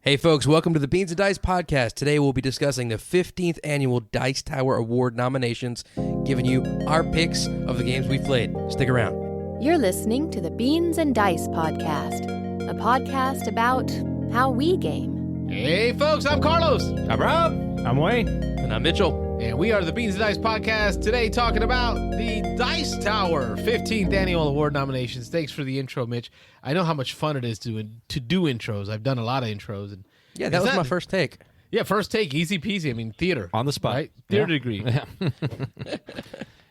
Hey folks, welcome to the Beans and Dice podcast. Today we'll be discussing the 15th annual Dice Tower Award nominations, giving you our picks of the games we've played. Stick around. You're listening to the Beans and Dice podcast, a podcast about how we game. Hey folks, I'm Carlos. I'm Rob. I'm Wayne. And I'm Mitchell. And we are the Beans and Dice podcast, today talking about the Dice Tower 15th annual award nominations. Thanks for the intro, Mitch. I know how much fun it is to do intros. I've done a lot of intros. And yeah, that was my first take. Yeah, first take, easy peasy. I mean, theater. On the spot. Right? Theater degree. Yeah.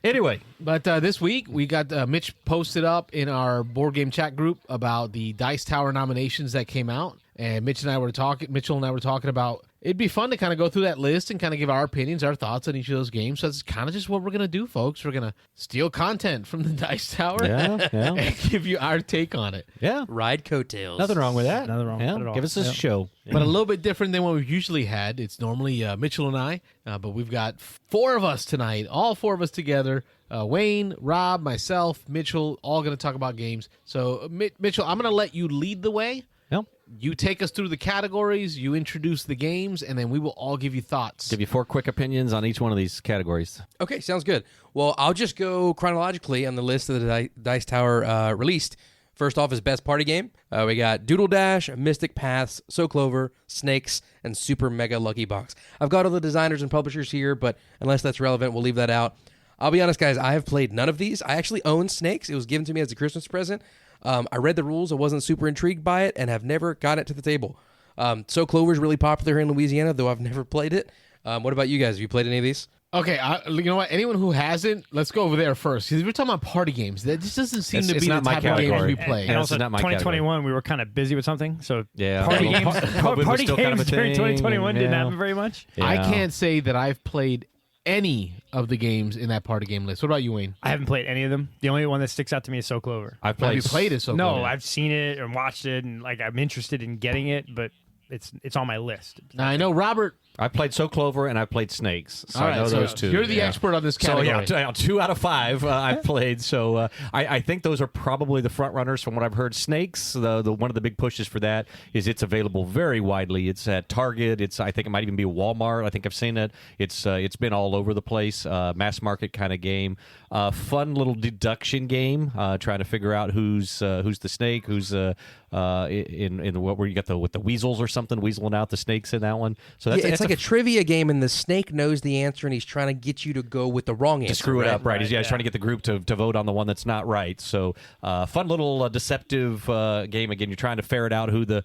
Anyway. But this week, we got Mitch posted up in our board game chat group about the Dice Tower nominations that came out. And Mitchell and I were talking about it'd be fun to kind of go through that list and kind of give our opinions, our thoughts on each of those games. So that's kind of just what we're going to do, folks. We're going to steal content from the Dice Tower and give you our take on it. Yeah. Ride coattails. Nothing wrong with that. Nothing wrong with it at all. Give us a show. But a little bit different than what we've usually had. It's normally Mitchell and I, but we've got four of us tonight, all four of us together. Wayne, Rob, myself, Mitchell, all going to talk about games. So, Mitchell, I'm going to let you lead the way. Yep. You take us through the categories, you introduce the games, and then we will all give you thoughts. Give you four quick opinions on each one of these categories. Okay, sounds good. Well, I'll just go chronologically on the list that the Dice Tower released. First off is Best Party Game. We got Doodle Dash, Mystic Paths, So Clover, Snakes, and Super Mega Lucky Box. I've got all the designers and publishers here, but unless that's relevant, we'll leave that out. I'll be honest, guys, I have played none of these. I actually own Snakes. It was given to me as a Christmas present. I read the rules. I wasn't super intrigued by it and have never got it to the table. So Clover is really popular here in Louisiana, though I've never played it. What about you guys? Have you played any of these? Okay, you know what? Anyone who hasn't, let's go over there first. Because we're talking about party games. That just doesn't seem to be the type of games we play. And also, not my 2021, we were kind of busy with something. So Yeah. party Well, games, COVID was party still kind of a games during thing, 2021 didn't yeah. happen very much. Yeah. I can't say that I've played any of the games in that party game list. What about you, Wayne? I haven't played any of them. The only one that sticks out to me is So Clover. I've Have you played it? So No, far? I've seen it and watched it, and like I'm interested in getting it, but it's on my list. Now, I know Robert. I played So Clover and I played Snakes. So All I right, know so those two. you're the expert on this So category. yeah, 2 out of 5 I've played. So I think those are probably the front runners from what I've heard. Snakes, the one of the big pushes for that is it's available very widely. It's at Target. I think it might even be Walmart. I think I've seen it. It's been all over the place. Mass market kind of game. Fun little deduction game. Trying to figure out who's the snake, who's in what where you got with the weasels or something, weaseling out the snakes in that one. So that's it's like a trivia game, and the snake knows the answer, and he's trying to get you to go with the wrong answer. to screw it up, right? He's Right, trying to get the group to vote on the one that's not right. So fun little deceptive game. Again, you're trying to ferret out who the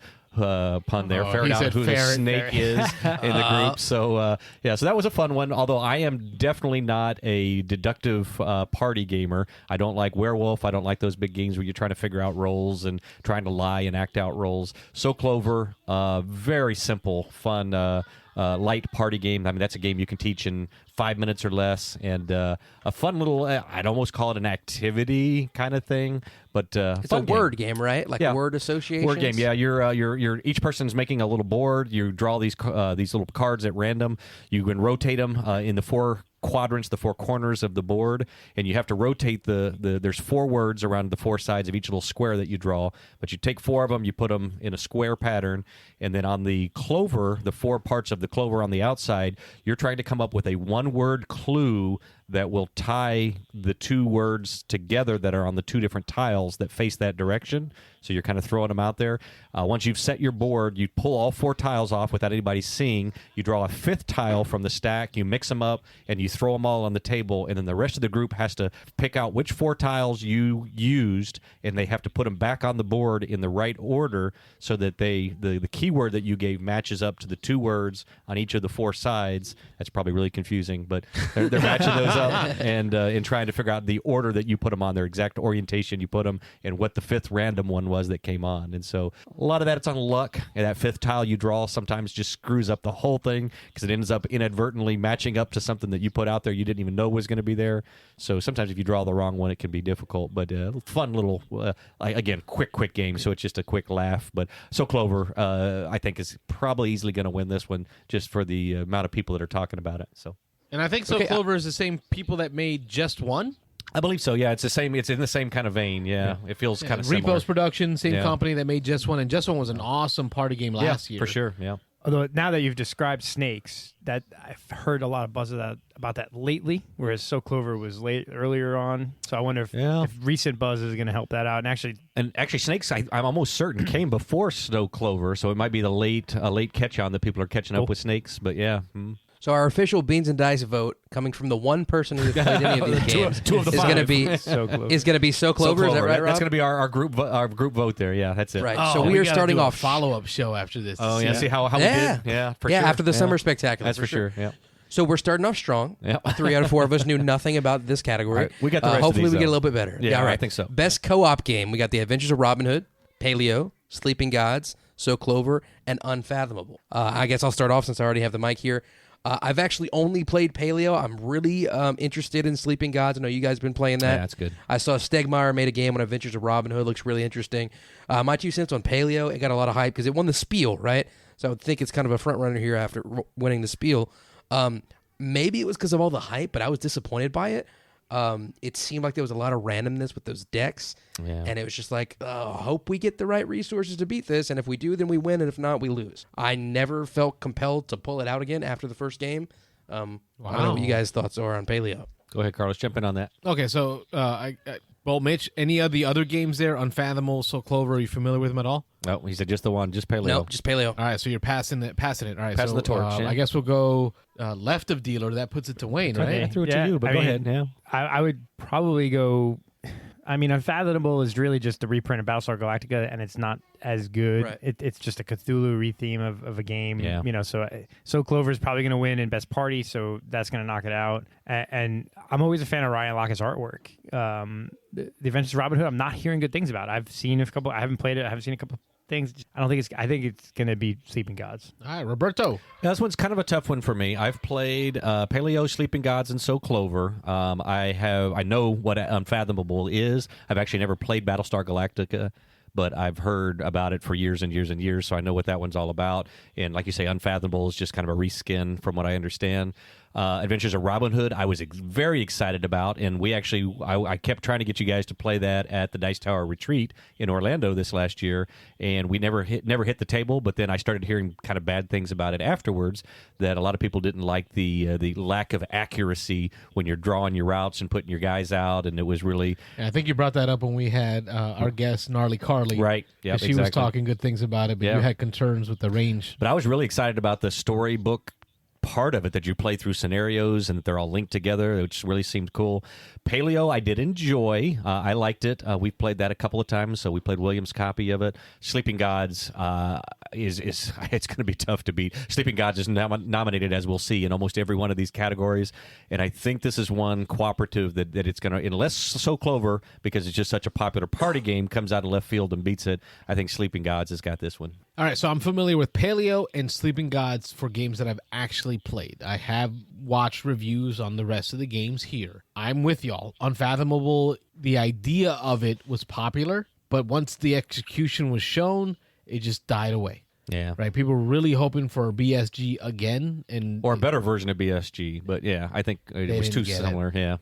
pun there. Ferret he out said who the ferret, snake is in the group. So so that was a fun one. Although I am definitely not a deductive party gamer. I don't like Werewolf. I don't like those big games where you're trying to figure out roles and trying to lie and act out roles. So Clover, very simple, fun. Light party game. I mean, that's a game you can teach in 5 minutes or less, and a fun little. I'd almost call it an activity kind of thing, but It's a word game, right? Like Yeah. word association. Word game, yeah. You're each person's making a little board. You draw these little cards at random. You can rotate them in the 4 quadrants, the 4 corners of the board, and you have to rotate there's 4 words around the 4 sides of each little square that you draw, but you take 4 of them, you put them in a square pattern, and then on the clover, the 4 parts of the clover on the outside, you're trying to come up with a 1-word clue that will tie the 2 words together that are on the 2 different tiles that face that direction. So you're kind of throwing them out there. Once you've set your board, you pull all 4 tiles off without anybody seeing. You draw a 5th tile from the stack, you mix them up, and you throw them all on the table, and then the rest of the group has to pick out which 4 tiles you used, and they have to put them back on the board in the right order so that the keyword that you gave matches up to the 2 words on each of the 4 sides. That's probably really confusing, but they're matching those up and trying to figure out the order that you put them on, their exact orientation you put them, and what the 5th random one was that came on. And so a lot of that, it's on luck, and that 5th tile you draw sometimes just screws up the whole thing because it ends up inadvertently matching up to something that you put out there you didn't even know was going to be there. So sometimes if you draw the wrong one, it can be difficult, but fun little again, quick game, so it's just a quick laugh. But So Clover I think is probably easily going to win this one just for the amount of people that are talking about it. So And I think So Clover is the same people that made Just One. I believe so. Yeah, it's the same. It's in the same kind of vein. Yeah, it feels kind of similar. Repos Production, same Yeah. company that made Just One, and Just One was an awesome party game last year. for sure. Yeah. Although now that you've described snakes, that I've heard a lot of buzz about that lately, whereas So Clover was earlier on. So I wonder if recent buzz is going to help that out. And actually, snakes, I'm almost certain came before Snow Clover, so it might be the late catch on that people are catching up with snakes. But yeah. So our official Beans and Dice vote, coming from the one person who's played any of these games, two of the is going to be So Clover. is going to be So Clover. Is that right, Rob? That's going to be our group vote there. Yeah, that's it. Right. Oh, so we are gotta starting do a off follow-up show after this. Oh yeah. See how we did. Yeah. For sure. after the summer spectacular. That's for sure. Yeah. So we're starting off strong. Yep. 3 out of 4 of us knew nothing about this category. All right, we got the rest of hopefully these, we get a though. little bit better. Yeah, all right. I think so. Best co-op game. We got The Adventures of Robin Hood, Paleo, Sleeping Gods, So Clover, and Unfathomable. I guess I'll start off since I already have the mic here. I've actually only played Paleo. I'm really interested in Sleeping Gods. I know you guys have been playing that. Yeah, that's good. I saw Stegmaier made a game on Adventures of Robin Hood. Looks really interesting. My 2 cents on Paleo, it got a lot of hype because it won the Spiel, right? So I would think it's kind of a front runner here after winning the Spiel. Maybe it was because of all the hype, but I was disappointed by it. It seemed like there was a lot of randomness with those decks, and it was just like, hope we get the right resources to beat this, and if we do, then we win, and if not, we lose. I never felt compelled to pull it out again after the first game. I don't know what you guys' thoughts are on Paleo. Go ahead, Carlos. Jump in on that. Okay, so Mitch, any of the other games there, Unfathomable, So Clover, are you familiar with them at all? Oh, he said just the one, just Paleo. Nope, just Paleo. All right, so you're passing it. All right, Passing so, the torch, yeah. I guess we'll go left of dealer. That puts it to Wayne, right? I threw it to you, but go ahead. Yeah. I would probably go. I mean, Unfathomable is really just a reprint of Battlestar Galactica, and it's not as good. Right. It's just a Cthulhu retheme of a game. Yeah. So Clover is probably going to win in Best Party, so that's going to knock it out. And I'm always a fan of Ryan Lockett's artwork. The Adventures of Robin Hood, I'm not hearing good things about. I've seen a couple. I haven't played it. I haven't seen a couple things. I think it's going to be Sleeping Gods. All right, Roberto. Yeah, this one's kind of a tough one for me. I've played Paleo, Sleeping Gods, and So Clover. I know what Unfathomable is. I've actually never played Battlestar Galactica, but I've heard about it for years and years and years, so I know what that one's all about. And like you say, Unfathomable is just kind of a reskin from what I understand. Adventures of Robin Hood, I was very excited about, and I kept trying to get you guys to play that at the Dice Tower Retreat in Orlando this last year, and we never hit the table. But then I started hearing kind of bad things about it afterwards. That a lot of people didn't like the lack of accuracy when you're drawing your routes and putting your guys out, and it was really. And I think you brought that up when we had our guest Gnarly Carly, right? Yeah, she was talking good things about it, but you had concerns with the range. But I was really excited about the storybook part of it, that you play through scenarios and that they're all linked together, which really seemed cool. Paleo, I did enjoy. I liked it. We've played that a couple of times, so we played William's copy of it. Sleeping Gods is it's going to be tough to beat. Sleeping Gods is nominated, as we'll see, in almost every one of these categories, and I think this is one cooperative that it's going to, unless So Clover, because it's just such a popular party game, comes out of left field and beats it. I think Sleeping Gods has got this one. All right, so I'm familiar with Paleo and Sleeping Gods for games that I've actually played. I have watched reviews on the rest of the games here. I'm with y'all. Unfathomable, the idea of it was popular, but once the execution was shown, it just died away. Yeah. Right? People were really hoping for BSG again. Or a better version of BSG, but yeah, I think it was too similar. Yeah.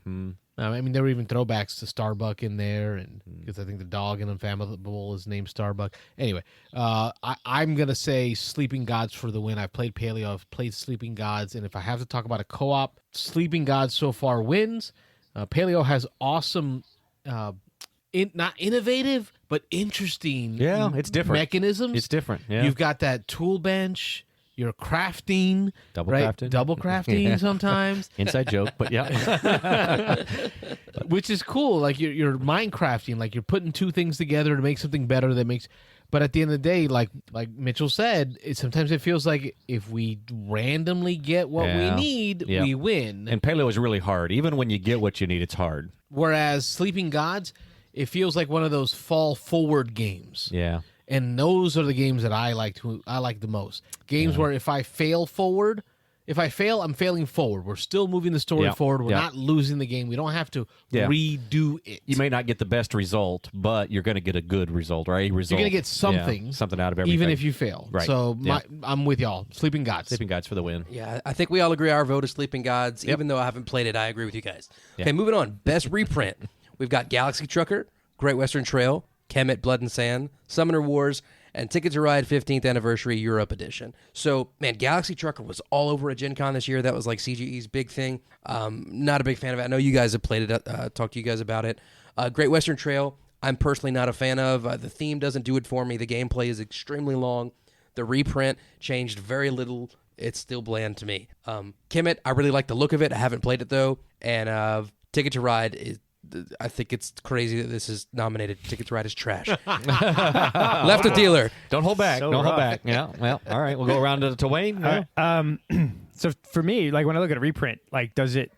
I mean, there were even throwbacks to Starbuck in there, and because I think the dog in Unfathomable is named Starbuck. Anyway, I'm going to say Sleeping Gods for the win. I've played Paleo, I've played Sleeping Gods, and if I have to talk about a co-op, Sleeping Gods so far wins. Paleo has awesome, not innovative, but interesting it's different. mechanisms. It's different, yeah. You've got that tool bench. You're crafting, double crafting sometimes. Inside joke, but yeah, which is cool. Like you're Minecrafting, like you're putting two things together to make something better that makes. But at the end of the day, like Mitchell said, sometimes it feels like if we randomly get what we need, we win. And Paleo is really hard. Even when you get what you need, it's hard. Whereas Sleeping Gods, it feels like one of those fall forward games. Yeah. And those are the games that I like the most. Games where if I fail forward, if I fail, I'm failing forward. We're still moving the story forward. We're not losing the game. We don't have to redo it. You may not get the best result, but you're going to get a good result, right? You're going to get something, something out of everything, even if you fail. Right. So I'm with y'all. Sleeping Gods. Sleeping Gods for the win. Yeah, I think we all agree our vote is Sleeping Gods. Even though I haven't played it, I agree with you guys. Okay, moving on. Best reprint. We've got Galaxy Trucker, Great Western Trail, Kemet Blood and Sand, Summoner Wars, and Ticket to Ride 15th Anniversary Europe Edition. So, man, Galaxy Trucker was all over at Gen Con this year. That was like CGE's big thing. Not a big fan of it. I know you guys have played it, talked to you guys about it. Great Western Trail, I'm personally not a fan of. The theme doesn't do it for me. The gameplay is extremely long. The reprint changed very little. It's still bland to me. Kemet, I really like the look of it. I haven't played it, though. And Ticket to Ride is... I think it's crazy that this is nominated. Ticket to Ride is trash. Left a dealer. Don't hold back. So Don't hold rough. back. Yeah. Well, all right. We'll go around to Wayne. So for me, like when I look at a reprint, like does it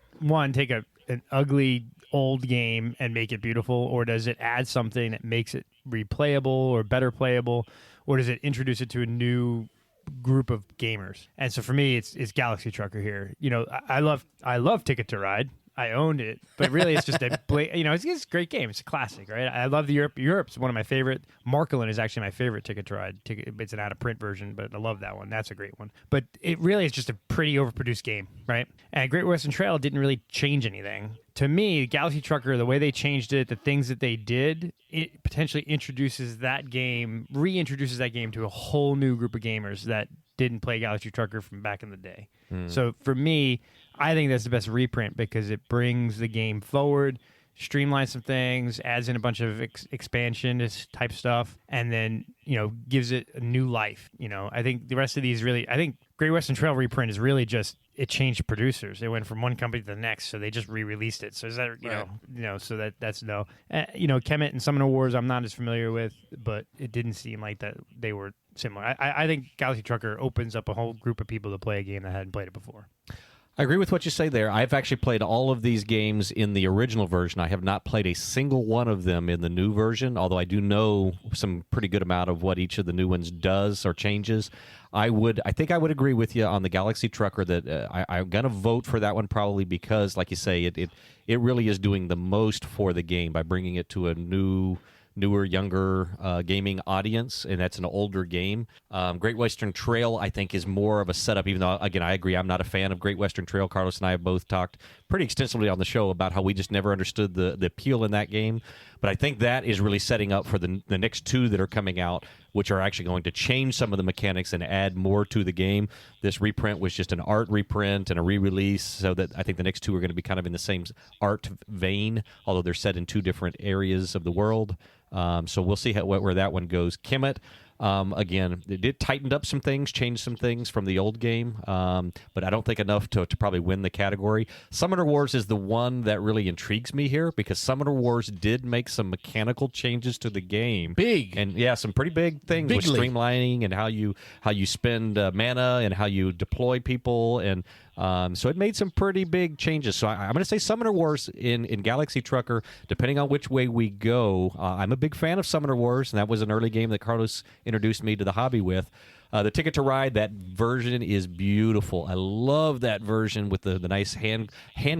take an ugly old game and make it beautiful, or does it add something that makes it replayable or better playable, or does it introduce it to a new group of gamers? And so for me, it's Galaxy Trucker here. You know, I love Ticket to Ride. I owned it, but really it's just it's a great game. It's a classic, right? I love the Europe. Europe's one of my favorite. Markelin is actually my favorite Ticket to Ride. It's an out-of-print version, but I love that one. That's a great one. But it really is just a pretty overproduced game, right? And Great Western Trail didn't really change anything. To me, Galaxy Trucker, the way they changed it, the things that they did, it potentially reintroduces that game to a whole new group of gamers that didn't play Galaxy Trucker from back in the day. So for me, I think that's the best reprint because it brings the game forward, streamlines some things, adds in a bunch of expansion type stuff, and then gives it a new life. I think the rest of these I think Great Western Trail reprint is really just it changed producers. It went from one company to the next, so they just re-released it. So is that so that's no. Kemet and Summoner Wars I'm not as familiar with, but it didn't seem like that they were similar. I think Galaxy Trucker opens up a whole group of people to play a game that hadn't played it before. I agree with what you say there. I've actually played all of these games in the original version. I have not played a single one of them in the new version, although I do know some pretty good amount of what each of the new ones does or changes. I think I would agree with you on the Galaxy Trucker that I'm going to vote for that one probably because, like you say, it really is doing the most for the game by bringing it to a newer, younger gaming audience, and that's an older game. Great Western Trail, I think, is more of a setup, even though, again, I agree, I'm not a fan of Great Western Trail. Carlos and I have both talked pretty extensively on the show about how we just never understood the appeal in that game. But I think that is really setting up for the next two that are coming out, which are actually going to change some of the mechanics and add more to the game. This reprint was just an art reprint and a re-release, so that I think the next two are going to be kind of in the same art vein, although they're set in two different areas of the world. So we'll see where that one goes. Kemet, again, it did tightened up some things, changed some things from the old game, but I don't think enough to probably win the category. Summoner Wars is the one that really intrigues me here because Summoner Wars did make some mechanical changes to the game. Big. And yeah, some pretty big things with streamlining and how you spend mana and how you deploy people, and so it made some pretty big changes. So I'm going to say Summoner Wars in Galaxy Trucker, depending on which way we go. I'm a big fan of Summoner Wars, and that was an early game that Carlos introduced me to the hobby with. The Ticket to Ride, that version is beautiful. I love that version with the nice hand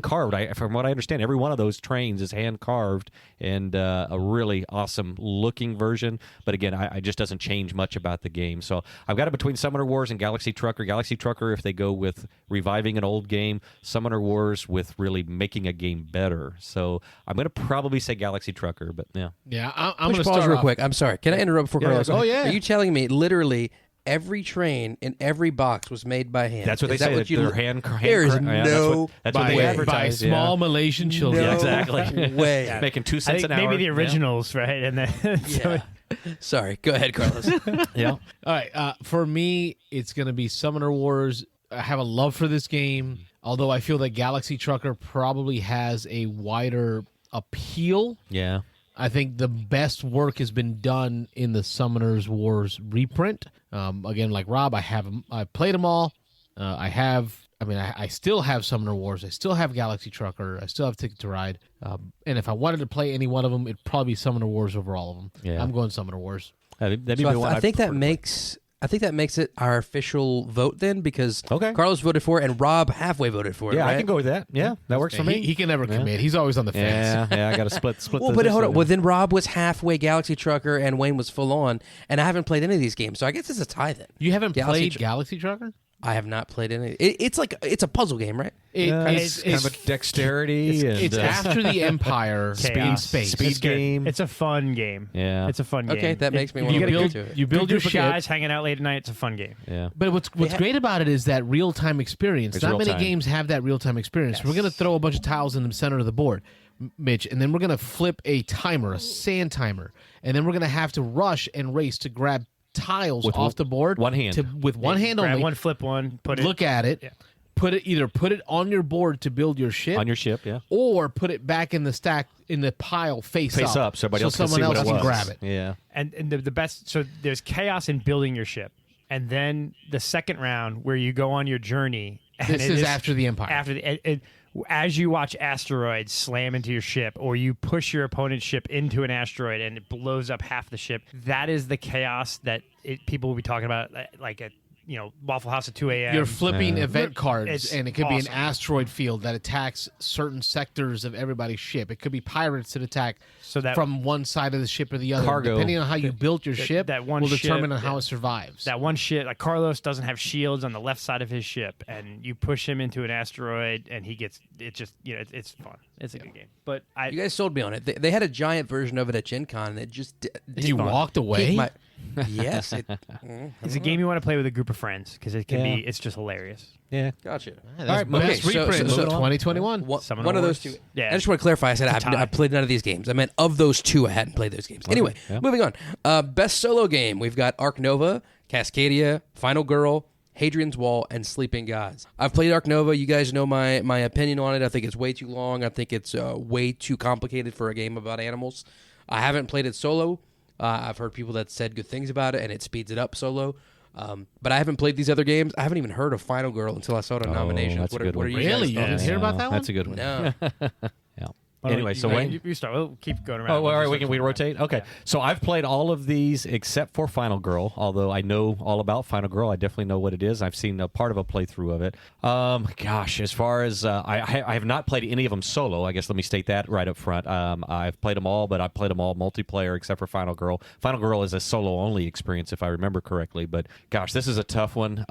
carved. From what I understand, every one of those trains is hand carved and a really awesome looking version. But again, I just doesn't change much about the game. So I've got it between Summoner Wars and Galaxy Trucker. Galaxy Trucker, if they go with reviving an old game, Summoner Wars with really making a game better. So I'm going to probably say Galaxy Trucker, but yeah. Yeah, I'm going to pause start real off. quick. I'm sorry. Can I interrupt before Carlos? Oh, yeah. Are you telling me literally every train in every box was made by hand? That's what they say. They're hand There is yeah, no that's what they by advertise. small Malaysian children. Yeah, exactly. way. Making 2 I cents think an hour. maybe the originals, right? And then Yeah. Sorry. Go ahead, Carlos. Yeah. All right, for me, it's going to be Summoner Wars. I have a love for this game, although I feel that Galaxy Trucker probably has a wider appeal. Yeah. I think the best work has been done in the Summoners Wars reprint. Again, like Rob, I played them all. I still have Summoner Wars. I still have Galaxy Trucker. I still have Ticket to Ride. And if I wanted to play any one of them, it'd probably be Summoner Wars over all of them. Yeah. I'm going Summoner Wars. That'd be So the one I I'd think that prefer to makes I think that makes it our official vote then, because Okay. Carlos voted for it and Rob halfway voted for it. Yeah, right? I can go with that. Yeah, that works for me. He can never commit. He's always on the fence. Yeah, I got to split. Well, but hold on. Well, then Rob was halfway Galaxy Trucker and Wayne was full on, and I haven't played any of these games, so I guess it's a tie then. You haven't Galaxy played Galaxy Trucker? I have not played any. It's a puzzle game, right? It's kind of a dexterity. It's after the Empire in Chaos. space. Speed It's good. game. It's a fun game. Yeah. It's a fun game. Okay, that makes me want you to build- look into it. You build your Group of ship. guys hanging out late at night. It's a fun game. Yeah. But what's great about it is that real time experience. It's Not many real-time. games have that real time experience. We're gonna throw a bunch of tiles in the center of the board, Mitch, and then we're gonna flip a timer, a sand timer, and then we're gonna have to rush and race to grab tiles With off the board one hand. with one hand Grab only. one, flip one, put it. Look at it. Yeah. Put it on your board to build your ship, On your ship, yeah. or put it back in the stack in the pile face Up, so everybody else can someone see what else it can was. grab it. Yeah. And the best. So there's chaos in building your ship, and then the second round where you go on your journey. And This it is after the Empire. After as you watch asteroids slam into your ship, or you push your opponent's ship into an asteroid and it blows up half the ship. That is the chaos that people will be talking about, like at Waffle House at 2 a.m. You're flipping event cards, It's and it could be an awesome. asteroid field that attacks certain sectors of everybody's ship. It could be pirates that attack So that- from one side of the ship or the other. Cargo. Depending on how you built your ship, that one will determine ship, on how yeah. it survives. That one ship, like Carlos doesn't have shields on the left side of his ship, and you push him into an asteroid, and he gets it. Just it's fun. It's a good game. But You guys sold me on it. They had a giant version of it at Gen Con, and it just you fun. walked away. Yes. it's a game you want to play with a group of friends because it can Yeah. be. It's just hilarious. Yeah. Gotcha. That's All right, best okay, so- reprint so- of 2021. One Some of of the those worst. two. Yeah. I just want to clarify. I said It's a tie. I played none of these games. I meant of those two, I hadn't played those games. Anyway, yeah. moving on. Best solo game. We've got Ark Nova, Cascadia, Final Girl, Hadrian's Wall, and Sleeping Gods. I've played Ark Nova. You guys know my opinion on it. I think it's way too long. I think it's way too complicated for a game about animals. I haven't played it solo. I've heard people that said good things about it, and it speeds it up solo. But I haven't played these other games. I haven't even heard of Final Girl until I saw it on nominations. that's a good what are one. you Really? guys You thoughts? didn't hear about that one? That's a good one. No. Yeah. Why don't Anyway, so you, Wayne. you start. We'll keep going around. Oh, well, all right. We'll We just rotate. Okay. Yeah. So I've played all of these except for Final Girl. Although I know all about Final Girl, I definitely know what it is. I've seen a part of a playthrough of it. Gosh, as far as I have not played any of them solo. I guess let me state that right up front. I've played them all, but I've played them all multiplayer except for Final Girl. Final Girl is a solo only experience, if I remember correctly. But gosh, this is a tough one.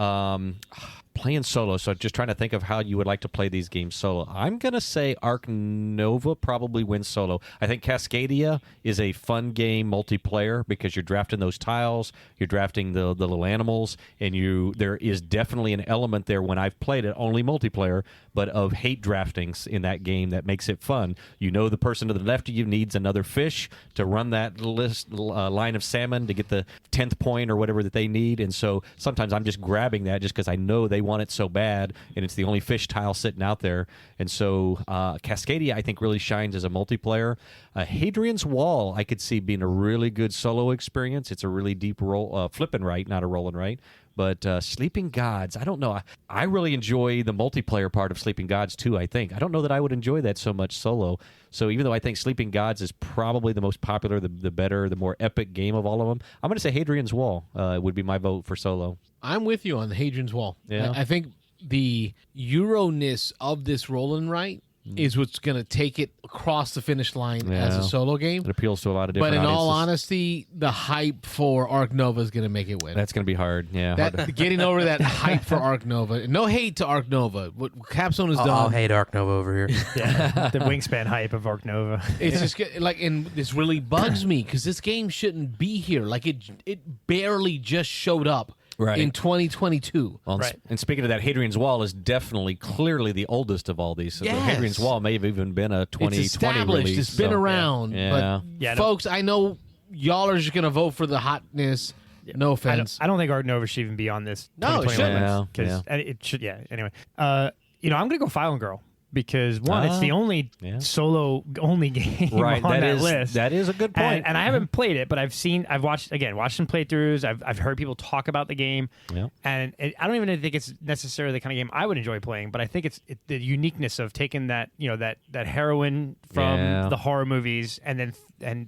Playing solo, so just trying to think of how you would like to play these games solo. I'm going to say Ark Nova probably wins solo. I think Cascadia is a fun game multiplayer because you're drafting those tiles, you're drafting the little animals, and there is definitely an element there when I've played it, only multiplayer, but of hate draftings in that game that makes it fun. You know the person to the left of you needs another fish to run that line of salmon to get the 10th point or whatever that they need, and so sometimes I'm just grabbing that just because I know they want it so bad, and it's the only fish tile sitting out there. And so Cascadia, I think, really shines as a multiplayer. Hadrian's Wall, I could see being a really good solo experience. It's a really deep roll, flipping right, not a rolling right. But Sleeping Gods, I don't know. I really enjoy the multiplayer part of Sleeping Gods, too, I think. I don't know that I would enjoy that so much solo. So even though I think Sleeping Gods is probably the most popular, the better, the more epic game of all of them, I'm going to say Hadrian's Wall would be my vote for solo. I'm with you on the Hadrian's Wall. Yeah. I think the Euro-ness of this rolling right is what's going to take it across the finish line as a Yeah. solo game. It appeals to a lot of different But in all audiences. honesty, the hype for Ark Nova is going to make it win. That's going to be hard. Yeah. hard to- That getting over that hype for Ark Nova. No hate to Ark Nova. What Capstone has I'll done. hate Ark Nova over here. Yeah, the wingspan hype of Ark Nova. It's just like, and this really bugs me because this game shouldn't be here. Like it barely just showed up Right. in 2022. Well, Right. and speaking of that, Hadrian's Wall is definitely clearly the oldest of all these. So the Yes. Hadrian's Wall may have even been a 2020 It's established. release. It's been so- around. Yeah. But Yeah, I don't- folks, I know y'all are just gonna vote for the hotness. No offense. I don't think Ark Nova should even be on this. No, it 2021 shouldn't. list, 'cause- and it should. Yeah. Anyway, I'm gonna go Final Girl because one, it's Ah, the only yeah. solo only game Right. on that is list. that is a good point. And I haven't played it, but I've watched some playthroughs. I've heard people talk about the game, Yeah. and I don't even think it's necessarily the kind of game I would enjoy playing. But I think it's the uniqueness of taking that that heroine from Yeah. the horror movies and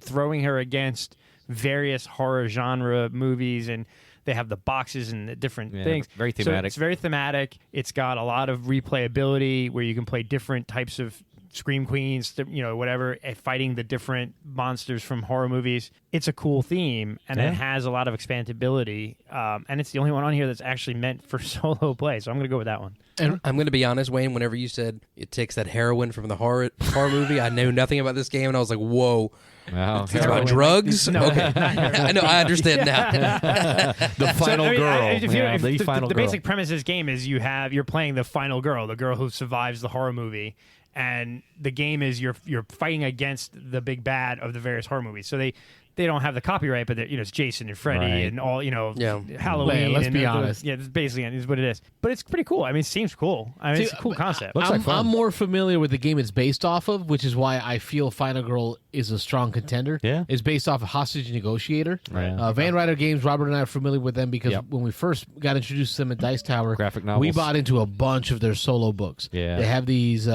throwing her against various horror genre movies and They have the boxes and the different Yeah, things. very So thematic. it's very thematic. It's got a lot of replayability where you can play different types of Scream Queens, whatever, fighting the different monsters from horror movies. It's a cool theme, and it has a lot of expandability, and it's the only one on here that's actually meant for solo play, so I'm going to go with that one. And I'm going to be honest, Wayne. Whenever you said it takes that heroin from the horror movie, I knew nothing about this game, and I was like, "Whoa, Wow. it's about drugs." No, Okay, not heroin. I know. I understand now. The final girl. The basic premise of this game is you're playing the final girl, the girl who survives the horror movie, and the game is you're fighting against the big bad of the various horror movies. So they don't have the copyright, but it's Jason and Freddy Right. and all Yeah. Halloween. Man, let's and be honest. Yeah, that's basically is what it is. But it's pretty cool. I mean, it seems cool. I mean, it's a cool concept. Looks like fun. I'm more familiar with the game it's based off of, which is why I feel Final Girl is a strong contender. Yeah. It's based off of Hostage Negotiator. Right. Van Ryder Games, Robert and I are familiar with them because Yep. when we first got introduced to them at Dice Tower, Graphic we novels. bought into a bunch of their solo books. Yeah. They have these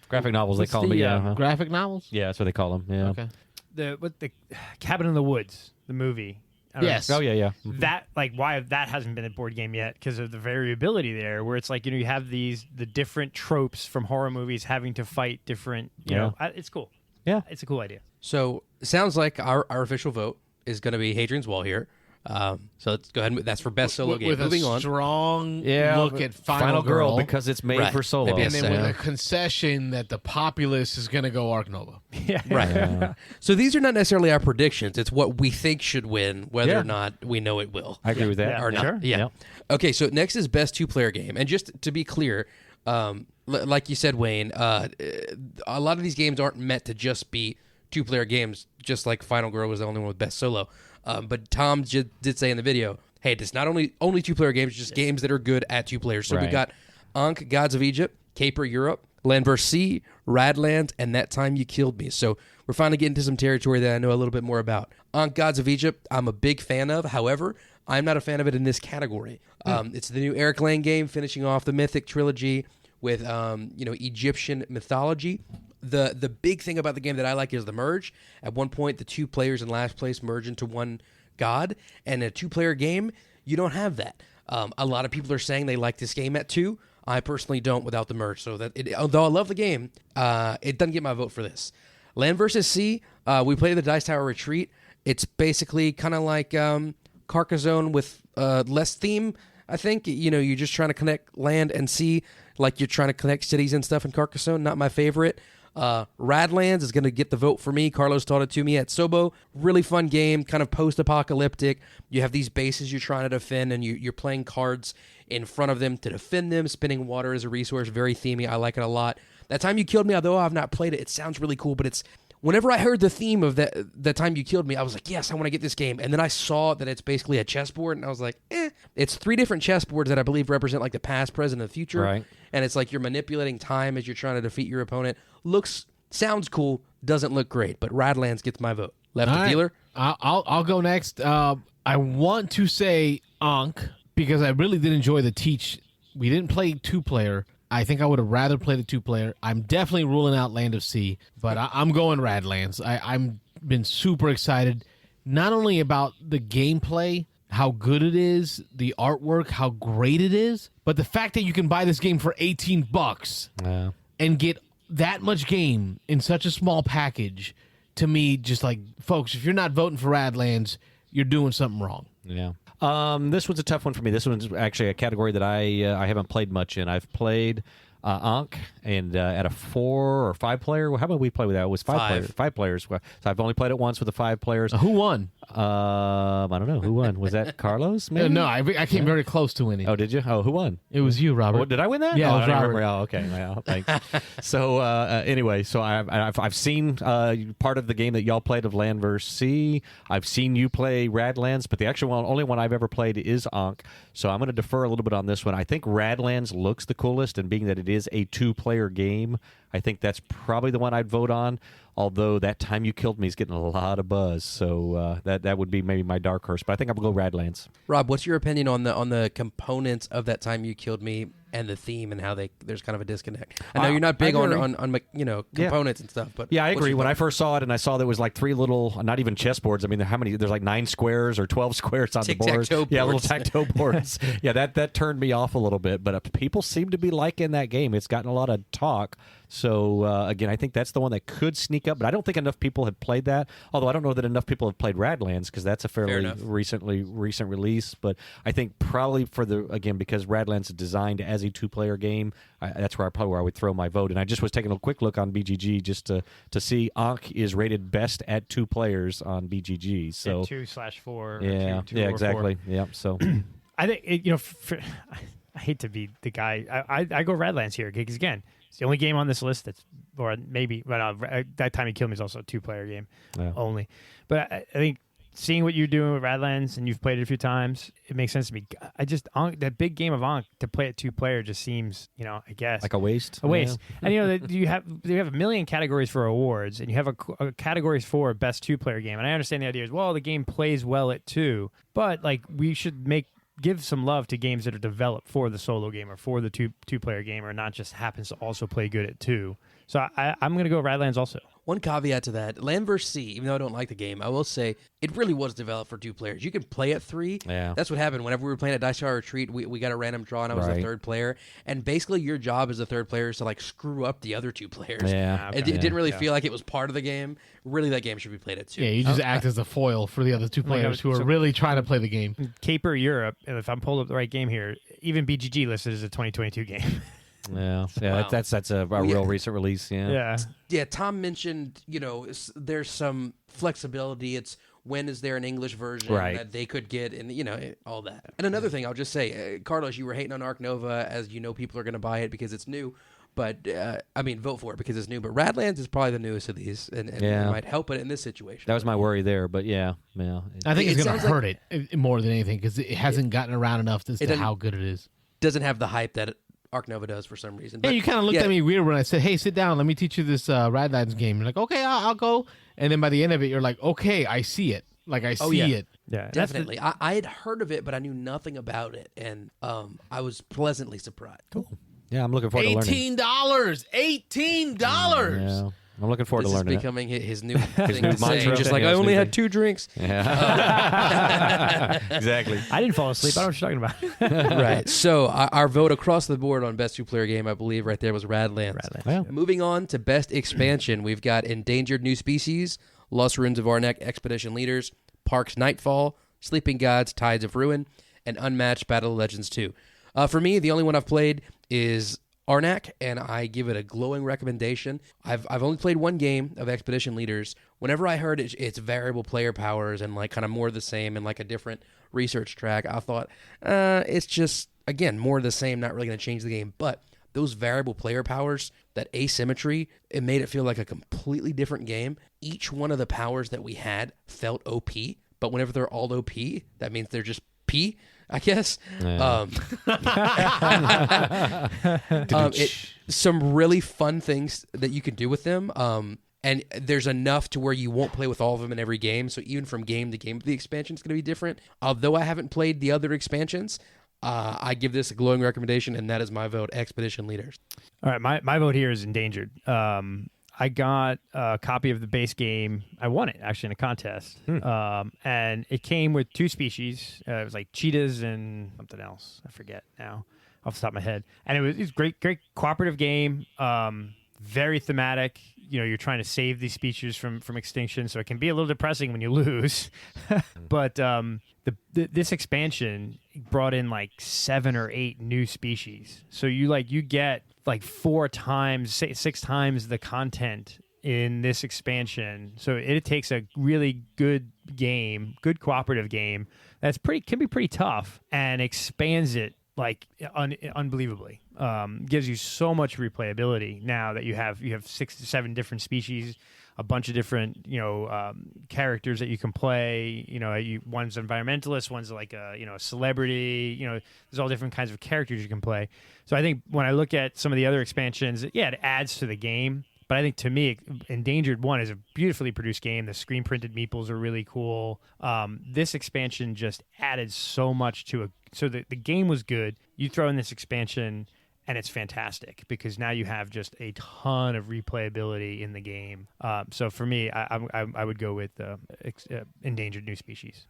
Graphic novels, they what's call them. the, Yeah. huh? graphic novels. Yeah, that's what they call them. Yeah. Okay. The Cabin in the Woods, the movie. I don't know. Yes. Oh, yeah. That why that hasn't been a board game yet because of the variability there, where it's like you have the different tropes from horror movies having to fight different. It's cool. Yeah. It's a cool idea. So it sounds like our official vote is going to be Hadrian's Wall here. So let's go ahead and that's for best solo game. With Moving a on. strong Yeah. look at Final Girl because it's made Right. for solo. Maybe and then Yeah. with a concession that the populace is going to go Ark Nova. Yeah. Right. So these are not necessarily our predictions. It's what we think should win, whether Yeah. or not we know it will. I agree with that. Yeah. Or not. Sure. Yeah. Yep. Okay, so next is best two-player game. And just to be clear, like you said, Wayne, a lot of these games aren't meant to just be two-player games, just like Final Girl was the only one with best solo. But Tom did say in the video, hey, it's not only two-player games, just games that are good at two players. So we Right. got Ankh, Gods of Egypt, Caper Europe, Land vs. Sea, Radlands, and That Time You Killed Me. So we're finally getting to some territory that I know a little bit more about. Ankh, Gods of Egypt, I'm a big fan of. However, I'm not a fan of it in this category. It's the new Eric Lang game, finishing off the Mythic trilogy with Egyptian mythology. The big thing about the game that I like is the merge. At one point, the two players in last place merge into one god, and in a two-player game, you don't have that. A lot of people are saying they like this game at two. I personally don't without the merge. So although I love the game, it doesn't get my vote for this. Land vs. Sea, we play the Dice Tower Retreat. It's basically kind of like Carcassonne with less theme, I think. You're just trying to connect land and sea like you're trying to connect cities and stuff in Carcassonne. Not my favorite. Radlands is going to get the vote for me. Carlos taught it to me at Sobo. Really fun game, kind of post-apocalyptic. You have these bases you're trying to defend, and you're playing cards in front of them to defend them. Spinning water as a resource, very themey. I like it a lot. That Time You Killed Me, although I've not played it, it sounds really cool, but whenever I heard the theme of that Time You Killed Me, I was like, yes, I want to get this game. And then I saw that it's basically a chessboard, and I was like, It's 3 different chessboards that I believe represent like the past, present, and the future. Right. And it's like you're manipulating time as you're trying to defeat your opponent. Sounds cool, doesn't look great, but Radlands gets my vote. Left All the right. dealer. I'll go next. I want to say Ankh because I really did enjoy the teach. We didn't play two-player. I think I would have rather played a two-player. I'm definitely ruling out Land of Sea, but I'm going Radlands. I'm been super excited, not only about the gameplay, how good it is, the artwork, how great it is, but the fact that you can buy this game for $18 Yeah. and get that much game in such a small package. To me, just like, folks, if you're not voting for Radlands, you're doing something wrong. Yeah. This one's a tough one for me. This one's actually a category that I haven't played much in. I've played Ankh and at a 4 or 5 player. How about we play with that? It was 5 players. 5 players. So I've only played it once with the 5 players. Who won? I don't know who won. Was that Carlos? Maybe? No, I came very close to winning. Oh, did you? Oh, who won? It was you, Robert. Oh, did I win that? Yeah, oh, it was I don't Robert. remember. Oh, okay. Well, thanks. So anyway, so I've seen part of the game that y'all played of Land vs. Sea. I've seen you play Radlands, but the actual only one I've ever played is Ankh. So I'm going to defer a little bit on this one. I think Radlands looks the coolest, and being that it is a 2-player game, I think that's probably the one I'd vote on. although That Time You Killed Me is getting a lot of buzz. So that would be maybe my dark horse. But I think I'm going to go Radlands. Rob, what's your opinion on the components of That Time You Killed Me and the theme and how there's kind of a disconnect? I know you're not big on components and stuff, but yeah, I agree. When I thought? first saw it and I saw there was like 3 little, not even chessboards. I mean, how many? There's like 9 squares or 12 squares on the board. Tic-tac-toe Yeah, little boards. tactile boards. Yeah, that turned me off a little bit. But people seem to be liking that game. It's gotten a lot of talk. So again, I think that's the one that could sneak up. But I don't think enough people have played that. Although I don't know that enough people have played Radlands because that's a fairly recent release. But I think probably because Radlands is designed as a 2-player game, that's where I would throw my vote. And I just was taking a quick look on BGG just to see Ankh is rated best at 2 players on BGG. So 2/4. Yeah, two yeah, or exactly. 4. Yeah, so I think I hate to be the guy. I go Radlands here because again, it's the only game on this list That Time You Killed Me is also a 2-player game only. But I think seeing what you're doing with Radlands and you've played it a few times, it makes sense to me. That big game of Ankh to play at 2-player just seems, I guess like a waste. A waste. And you have a million categories for awards, and you have a categories for best 2-player game. And I understand the idea is, well, the game plays well at 2, but like we should give some love to games that are developed for the solo game or for the two-player game, or not just happens to also play good at 2. So I'm going to go Radlands also. One caveat to that, Land vs. Sea, even though I don't like the game, I will say it really was developed for 2 players. You can play at 3. Yeah. That's what happened. Whenever we were playing at Dice Tower Retreat, we got a random draw, and I was the 3rd player. And basically your job as the 3rd player is to like screw up the other 2 players. Yeah. It didn't really feel like it was part of the game. Really, that game should be played at 2. Yeah, you just act as a foil for the other 2 players who are really trying to play the game. Caper Europe, and if I'm pulled up the right game here, even BGG listed as a 2022 game. Yeah, Wow. that's a real recent release. Yeah. Yeah, Tom mentioned, there's some flexibility. It's when is there an English version that they could get, and all that. And another thing I'll just say, Carlos, you were hating on Ark Nova, as people are going to buy it because it's new. But, vote for it because it's new. But Radlands is probably the newest of these, and it might help it in this situation. That was my worry there, but yeah. I think it's going to sounds hurt it more than anything because it hasn't gotten around enough as to how good it is. Doesn't have the hype that Ark Nova does for some reason. Yeah, you kind of looked at me weird when I said, "Hey, sit down. Let me teach you this Radlands game." You're like, "Okay, I'll go." And then by the end of it, you're like, "Okay, I see it. Like I see it." Yeah, Definitely. I had heard of it, but I knew nothing about it, and I was pleasantly surprised. Cool. Yeah, I'm looking forward to learning. $18. Yeah. I'm looking forward This to is learning becoming his new thing new to say. mantra. Just like, Yeah, I his only new had thing. 2 drinks. Yeah. Exactly. I didn't fall asleep. I don't know what you're talking about. Right. So our vote across the board on best 2-player game, I believe, right there was Radlands. Yeah. Moving on to best expansion, we've got Endangered New Species, Lost Ruins of Arnak Expedition Leaders, Parks Nightfall, Sleeping Gods Tides of Ruin, and Unmatched Battle of Legends 2. For me, the only one I've played is Arnak, and I give it a glowing recommendation. I've only played 1 game of Expedition Leaders. Whenever I heard it's variable player powers and like kind of more of the same and like a different research track, I thought it's just, again, more of the same, not really going to change the game. But those variable player powers, that asymmetry, it made it feel like a completely different game. Each one of the powers that we had felt OP, but whenever they're all OP, that means they're just P, I guess. Yeah. Some really fun things that you can do with them. And there's enough to where you won't play with all of them in every game. So even from game to game, the expansion's going to be different. Although I haven't played the other expansions, I give this a glowing recommendation, and that is my vote, Expedition Leaders. All right, my vote here is Endangered. I got a copy of the base game. I won it, actually, in a contest. And it came with 2 species. It was like cheetahs and something else. I forget now off the top of my head. And it was great cooperative game. Very thematic. You're trying to save these species from extinction, so it can be a little depressing when you lose. But this expansion brought in like 7 or 8 new species. So you get like 4 times, 6 times the content in this expansion. So it takes a really good game, good cooperative game can be pretty tough, and expands it like unbelievably. Gives you so much replayability now that you have 6 to 7 different species, a bunch of different characters that you can play. One's environmentalist, one's like a celebrity. There's all different kinds of characters you can play. So I think when I look at some of the other expansions, it adds to the game, But I think to me, Endangered 1 is a beautifully produced game. The screen printed meeples are really cool. This expansion just added so much to it. So the game was good. You throw in this expansion, and it's fantastic because now you have just a ton of replayability in the game. So for me, I would go with Endangered New Species.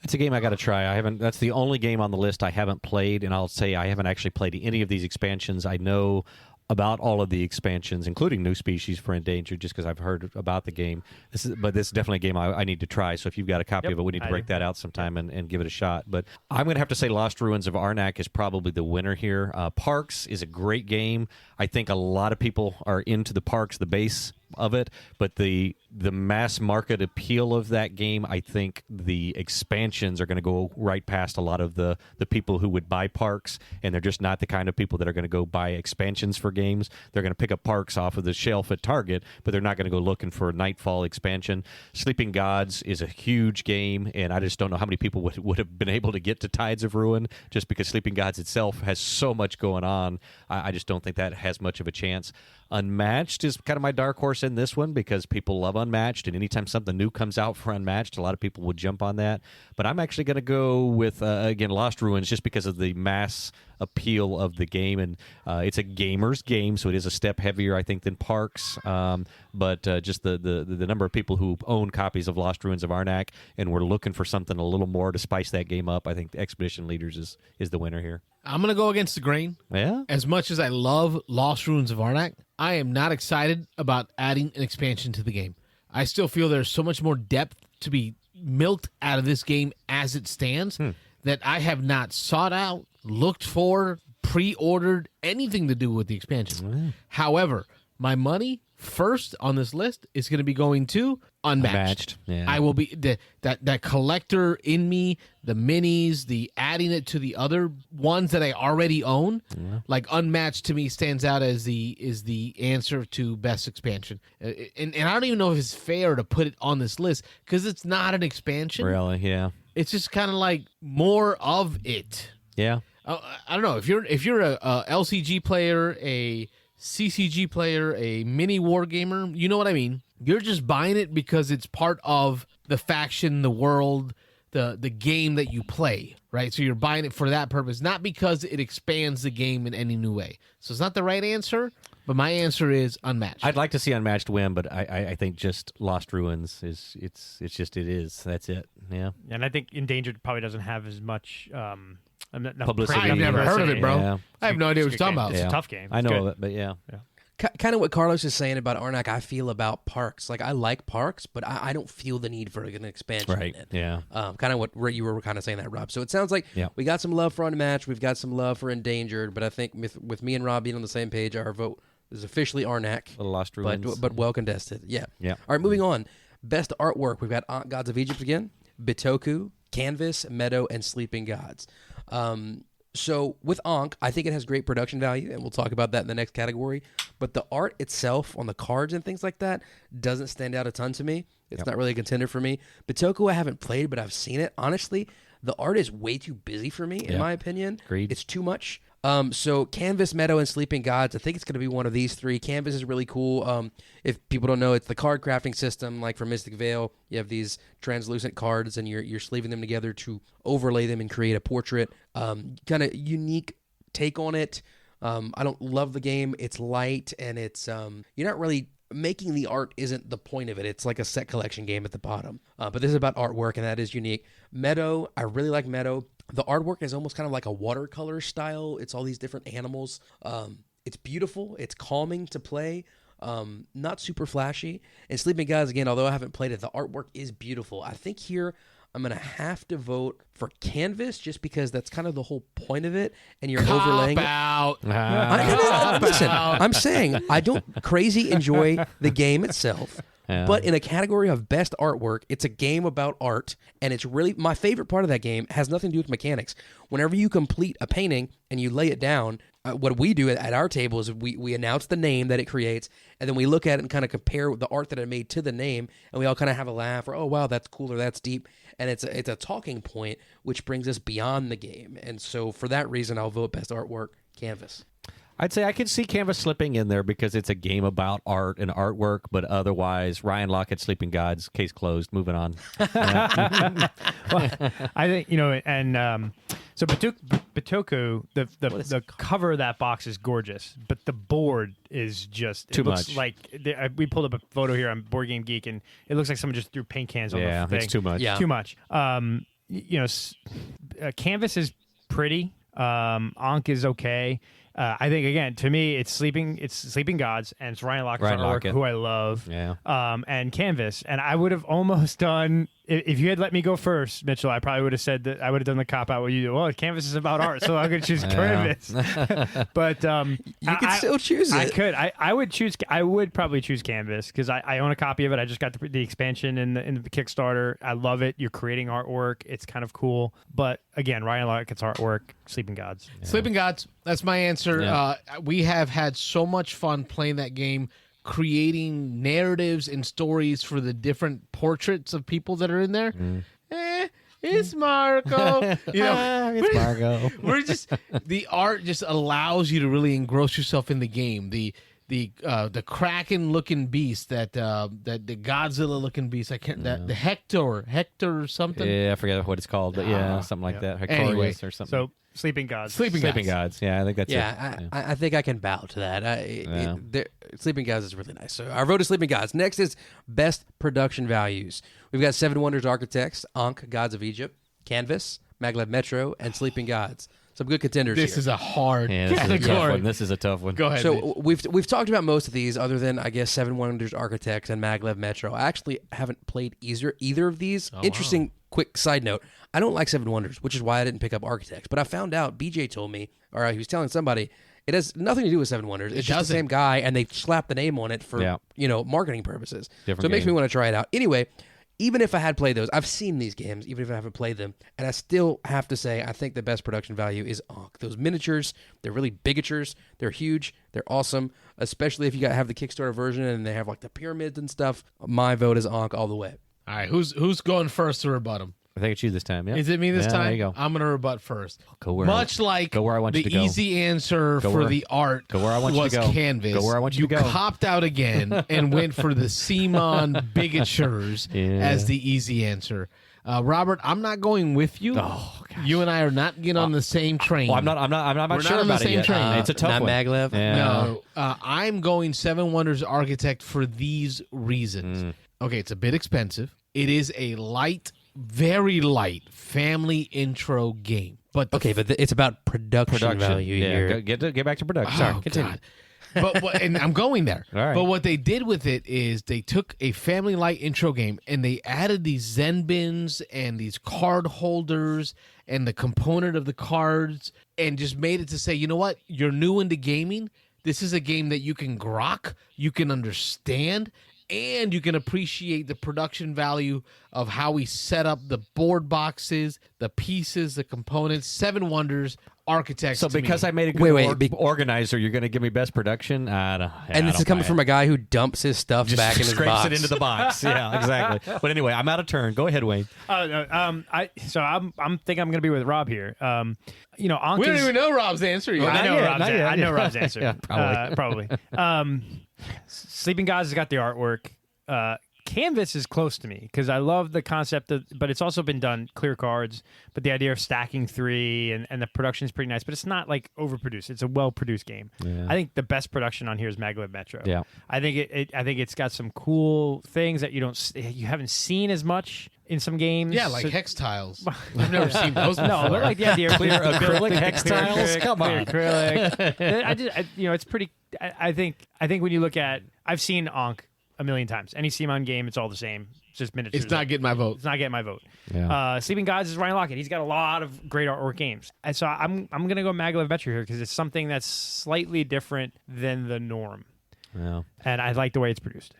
It's a game I got to try. I haven't. That's the only game on the list I haven't played, and I'll say I haven't actually played any of these expansions. I know about all of the expansions, including New Species for Endangered, just because I've heard about the game. This is definitely a game I need to try. So if you've got a copy of it, we need to break that out sometime and give it a shot. But I'm going to have to say Lost Ruins of Arnak is probably the winner here. Parks is a great game. I think a lot of people are into the Parks, the base of it, but the mass market appeal of that game, I think the expansions are going to go right past a lot of the people who would buy Parks, and they're just not the kind of people that are going to go buy expansions for games. They're going to pick up Parks off of the shelf at Target, but they're not going to go looking for a Nightfall expansion. Sleeping Gods is a huge game, and I just don't know how many people would have been able to get to Tides of Ruin just because Sleeping Gods itself has so much going on. I just don't think that has much of a chance. Unmatched is kind of my dark horse in this one because people love Unmatched, and anytime something new comes out for Unmatched, a lot of people would jump on that. But I'm actually going to go with, again, Lost Ruins just because of the mass appeal of the game, and it's a gamer's game, so it is a step heavier, I think, than Parks. But just the number of people who own copies of Lost Ruins of Arnak and were looking for something a little more to spice that game up, I think Expedition Leaders is the winner here. I'm going to go against the grain. Yeah? As much as I love Lost Ruins of Arnak, I am not excited about adding an expansion to the game. I still feel there's so much more depth to be milked out of this game as it stands that I have not sought out, looked for, pre-ordered, anything to do with the expansion. However, my money first on this list is going to be going to Unmatched. Yeah. I will be that collector in me, the minis, the adding it to the other ones that I already own. Like Unmatched to me stands out as the answer to best expansion. And I don't even know if it's fair to put it on this list because it's not an expansion. Really? Yeah. It's just kind of like more of it. Yeah. I don't know if you're a LCG player, a CCG player, a mini war gamer, you know what I mean. You're just buying it because it's part of the faction, the world, the game that you play, right? So you're buying it for that purpose, not because it expands the game in any new way. So it's not the right answer, but my answer is Unmatched. I'd like to see Unmatched win, but I think just Lost Ruins is it is. That's it. Yeah. And I think Endangered probably doesn't have as much Publicity. I've never heard of it, bro. Yeah. I have no idea what you're talking game. about. It's Yeah. a tough game. I It's know good. of it, but yeah. Kind of what Carlos is saying about Arnak, I feel about Parks. Like, I like Parks, but I don't feel the need for an expansion Right. in it. Yeah. Kind of what you were kind of saying that, Rob. So it sounds like we got some love for Unmatched, we've got some love for Endangered, but I think with me and Rob being on the same page, our vote is officially Arnak. Little Lost Ruins. But well contested. Yeah. Yeah. All right, moving on. Best artwork. We've got Gods of Egypt again, Bitoku, Canvas, Meadow, and Sleeping Gods. So with Ankh, I think it has great production value, and we'll talk about that in the next category. But the art itself on the cards and things like that doesn't stand out a ton to me. It's not really a contender for me. Bitoku I haven't played, but I've seen it. Honestly, the art is way too busy for me, in my opinion. Agreed. It's too much. So Canvas, Meadow, and Sleeping Gods, I think it's going to be one of these three. Canvas is really cool. If people don't know, it's the card crafting system. Like for Mystic Veil, you have these translucent cards, and you're sleeving them together to overlay them and create a portrait. Kind of unique take on it. I don't love the game. It's light, and it's you're not really making the art isn't the point of it. It's like a set collection game at the bottom. But this is about artwork, and that is unique. Meadow, I really like Meadow. The artwork is almost kind of like a watercolor style. It's all these different animals. It's beautiful. It's calming to play. Not super flashy. And Sleeping Gods, again, although I haven't played it, the artwork is beautiful. I think here I'm going to have to vote for Canvas just because that's kind of the whole point of it. And you're overlaying out. Listen, I'm saying I don't crazy enjoy the game itself. Yeah. But in a category of best artwork, it's a game about art, and it's really my favorite part of that game has nothing to do with mechanics. Whenever you complete a painting and you lay it down, what we do at our table is we announce the name that it creates, and then we look at it and kind of compare the art that it made to the name, and we all kind of have a laugh or, oh, wow, that's cool or that's deep. And it's a talking point, which brings us beyond the game. And so for that reason, I'll vote best artwork, Canvas. I'd say I can see Canvas slipping in there because it's a game about art and artwork, but otherwise, Ryan Lockett, Sleeping Gods, case closed. Moving on. Well, I think and so Batoku, the cover of that box is gorgeous, but the board is just Too looks much. like we pulled up a photo here on Board Game Geek, and it looks like someone just threw paint cans on the thing. It's too much. Yeah. Too much. Canvas is pretty. Ankh is okay. I think again, to me, it's Sleeping Gods, and it's Ryan Lockett's artwork, who I love. Yeah. And Canvas, and I would have almost done if you had let me go first, Mitchell. I probably would have said that I would have done the cop out. What you do? Well, Canvas is about art, so I'm going to choose Canvas. But You could still choose it. I could. I would choose. I would probably choose Canvas because I own a copy of it. I just got the expansion in the Kickstarter. I love it. You're creating artwork. It's kind of cool. But again, Ryan Lockett's artwork, Sleeping Gods. Yeah. Sleeping Gods. That's my answer. Yeah. We have had so much fun playing that game, creating narratives and stories for the different portraits of people that are in there. It's Marco. It's Marco. We're just the art just allows you to really engross yourself in the game. The Kraken looking beast, that the Godzilla looking beast. I can't the Hector or something. Yeah, I forget what it's called, but something like that. Hectorius Anyway, or something. So Sleeping Gods. Sleeping Gods. Yeah, I think that's it. I think I can bow to that. Sleeping Gods is really nice. So our vote is Sleeping Gods. Next is Best Production Values. We've got Seven Wonders Architects, Ankh, Gods of Egypt, Canvas, Maglev Metro, and Sleeping Gods. Some good contenders This here. is a hard Yeah, this is a tough category. one. This is a tough one. Go ahead. So we've talked about most of these, other than I guess Seven Wonders Architects and Maglev Metro. I actually haven't played either of these. Interesting quick side note: I don't like Seven Wonders, which is why I didn't pick up Architects. But I found out BJ told me, or he was telling somebody, it has nothing to do with Seven Wonders. It's just the same guy, and they slapped the name on it for marketing purposes. Different so it makes game. me want to try it out. Anyway. Even if I had played those, I've seen these games, even if I haven't played them, and I still have to say I think the best production value is Ankh. Those miniatures, they're really bigatures. They're huge. They're awesome, especially if you have the Kickstarter version and they have like the pyramids and stuff. My vote is Ankh all the way. All right, who's going first to rebut him? I think it's you this time. Yeah. Is it me this time? There you go. I'm going to rebut first. Go where Much like go where I want the you to go. easy answer for where- the art go where I want you was to go. Canvas. Go where I want you to go. copped out again and went for the Simon bigatures as the easy answer. Robert, I'm not going with you. Oh, gosh. You and I are not getting on the same train. Well, I'm not We're sure not on the about same it yet. train. It's a tough not one. Maglev? Yeah. No, I'm going Seven Wonders Architect for these reasons. Okay, it's a bit expensive. It is a very light family intro game. But Okay, but it's about production value Yeah. here. Get back to production. Oh, Sorry, continue. God. And I'm going there. All right. But what they did with it is they took a family light intro game and they added these Zen bins and these card holders and the component of the cards and just made it to say, you know what? You're new into gaming. This is a game that you can grok, you can understand, and you can appreciate the production value of how we set up the board boxes, the pieces, the components. Seven Wonders Architects. So to because me. I made a good Wait, organizer, you're going to give me best production? And this is coming from a guy who dumps his stuff just back in his scrapes box. it into the box. Yeah, exactly. But anyway, I'm out of turn. Go ahead, Wayne. I'm thinking I'm going to be with Rob here. Ankh We don't is- even know Rob's answer yet. I know yet, Rob's not answer. yet, I know yeah. Rob's answer. Yeah, probably. Sleeping Gods has got the artwork. Canvas is close to me because I love the concept of, but it's also been done clear cards. But the idea of stacking three and the production is pretty nice, but it's not like overproduced. It's a well-produced game. Yeah. I think the best production on here is Maglev Metro. Yeah. I think it's got some cool things that you haven't seen as much in some games. Yeah, like So- hex tiles. I've never seen those before. no, but like the idea of Clear acrylic hex tiles? Come on. acrylic. It's pretty. I think when you look at, I've seen Ankh a million times. Any Simon game, it's all the same. It's just miniatures. It's not getting my vote. It's not getting my vote. Yeah. Sleeping Gods is Ryan Lockett. He's got a lot of great artwork games. And so I'm gonna go Maglev Metro here because it's something that's slightly different than the norm. Yeah. And I like the way it's produced.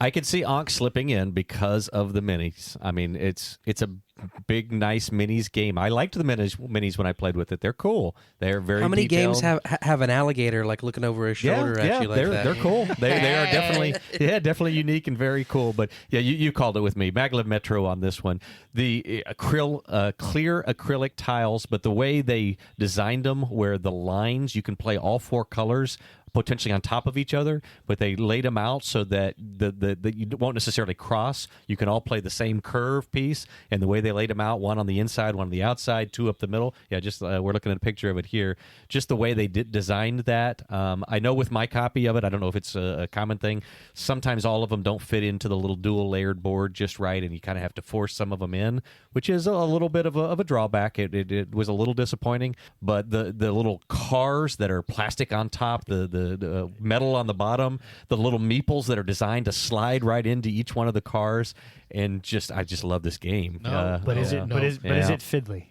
I could see Ankh slipping in because of the minis. I mean, it's a big, nice minis game. I liked the minis when I played with it. They're cool. They're very. How many detailed. games have an alligator like looking over his shoulder? Actually, like they're that? they're cool. They are definitely unique and very cool. But yeah, you called it with me. Maglev Metro on this one. The clear acrylic tiles, but the way they designed them, where the lines you can play all 4 colors potentially on top of each other, but they laid them out so that the you won't necessarily cross. You can all play the same curve piece, and the way they laid them out, one on the inside, one on the outside, 2 up the middle. Yeah, just we're looking at a picture of it here. Just the way they designed that. I know with my copy of it, I don't know if it's a common thing. Sometimes all of them don't fit into the little dual layered board just right, and you kind of have to force some of them in, which is a little bit of a drawback. It was a little disappointing, but the little cars that are plastic on top, the metal on the bottom, the little meeples that are designed to slide right into each one of the cars, and I just love this game. But is it fiddly?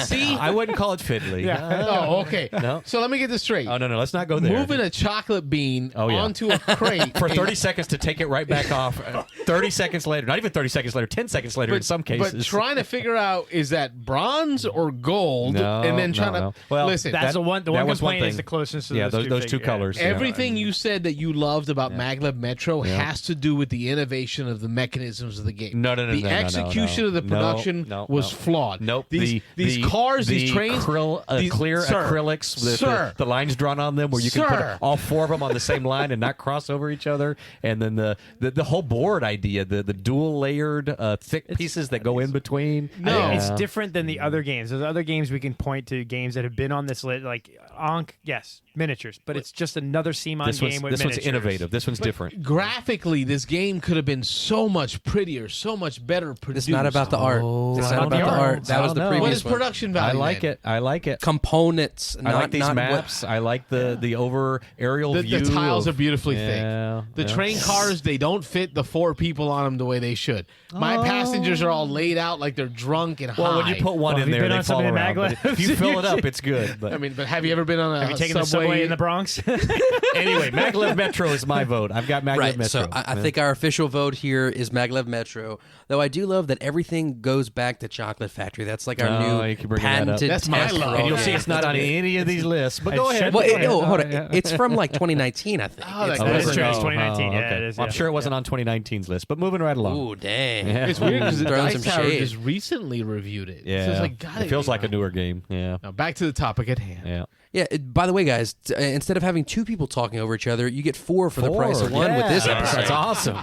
See, I wouldn't call it fiddly. oh, okay. No. So let me get this straight. Oh no, let's not go there. Moving a chocolate bean onto a crate for 30 seconds to take it right back off. 30 seconds later, not even 30 seconds later, 10 seconds later in some cases. But trying to figure out, is that bronze or gold? No, and then trying to Well, listen. That's the one. The that one was complaint one is thing. the closeness of those two colors. Everything you said that you loved about Maglev Metro has to do with the innovation of the mechanisms of the game. No. The execution of the production was flawed. Nope. These cars, these trains, clear acrylics, the lines drawn on them, where you can put all 4 of them on the same line and not cross over each other. And then the whole board idea, the dual layered thick pieces that go in between. No. It's different than the other games. There's other games we can point to, games that have been on this list, like Ankh, yes, miniatures, but it's just another CMON game with this miniatures. one's innovative. This one's different. Graphically, this game could have been so much prettier, so much better produced. It's not about the art. It's not about the art. That was the know. previous What is one. production value? I like it. Components. I like these maps. I like the over aerial view. The tiles are beautifully Yeah, thick. The train cars, they don't fit the 4 people on them the way they should. My passengers are all laid out like they're drunk and high. Well, when you put one in have you there, been they on fall something in around. But Maglev? if you fill it up, it's good. But I mean, but have you ever been on a Have you taken the subway in the Bronx? anyway, Maglev Metro is my vote. I've got Maglev Right, Metro. so I think our official vote here is Maglev Metro. Though I do love that everything goes back to Chocolate Factory. That's like our you new keep bringing that up. patented That's my test love. for and you'll all see that. it's not on any of these lists. But go ahead. Well, hold on. It's from like 2019, I think. Oh, It's that That is is true. It's Oh, 2019. Yeah, okay. it is. Well, I'm yeah. sure it wasn't on 2019's list. But moving right along. Ooh, dang. Yeah. It's weird because the Throwing Dice some Tower shade. just recently reviewed it. Yeah, So it's like, God, it feels like a newer game. Yeah, Now back to the topic at hand. yeah. Yeah. By the way, guys, instead of having 2 people talking over each other, you get 4 for the price of 1 with this episode. That's awesome.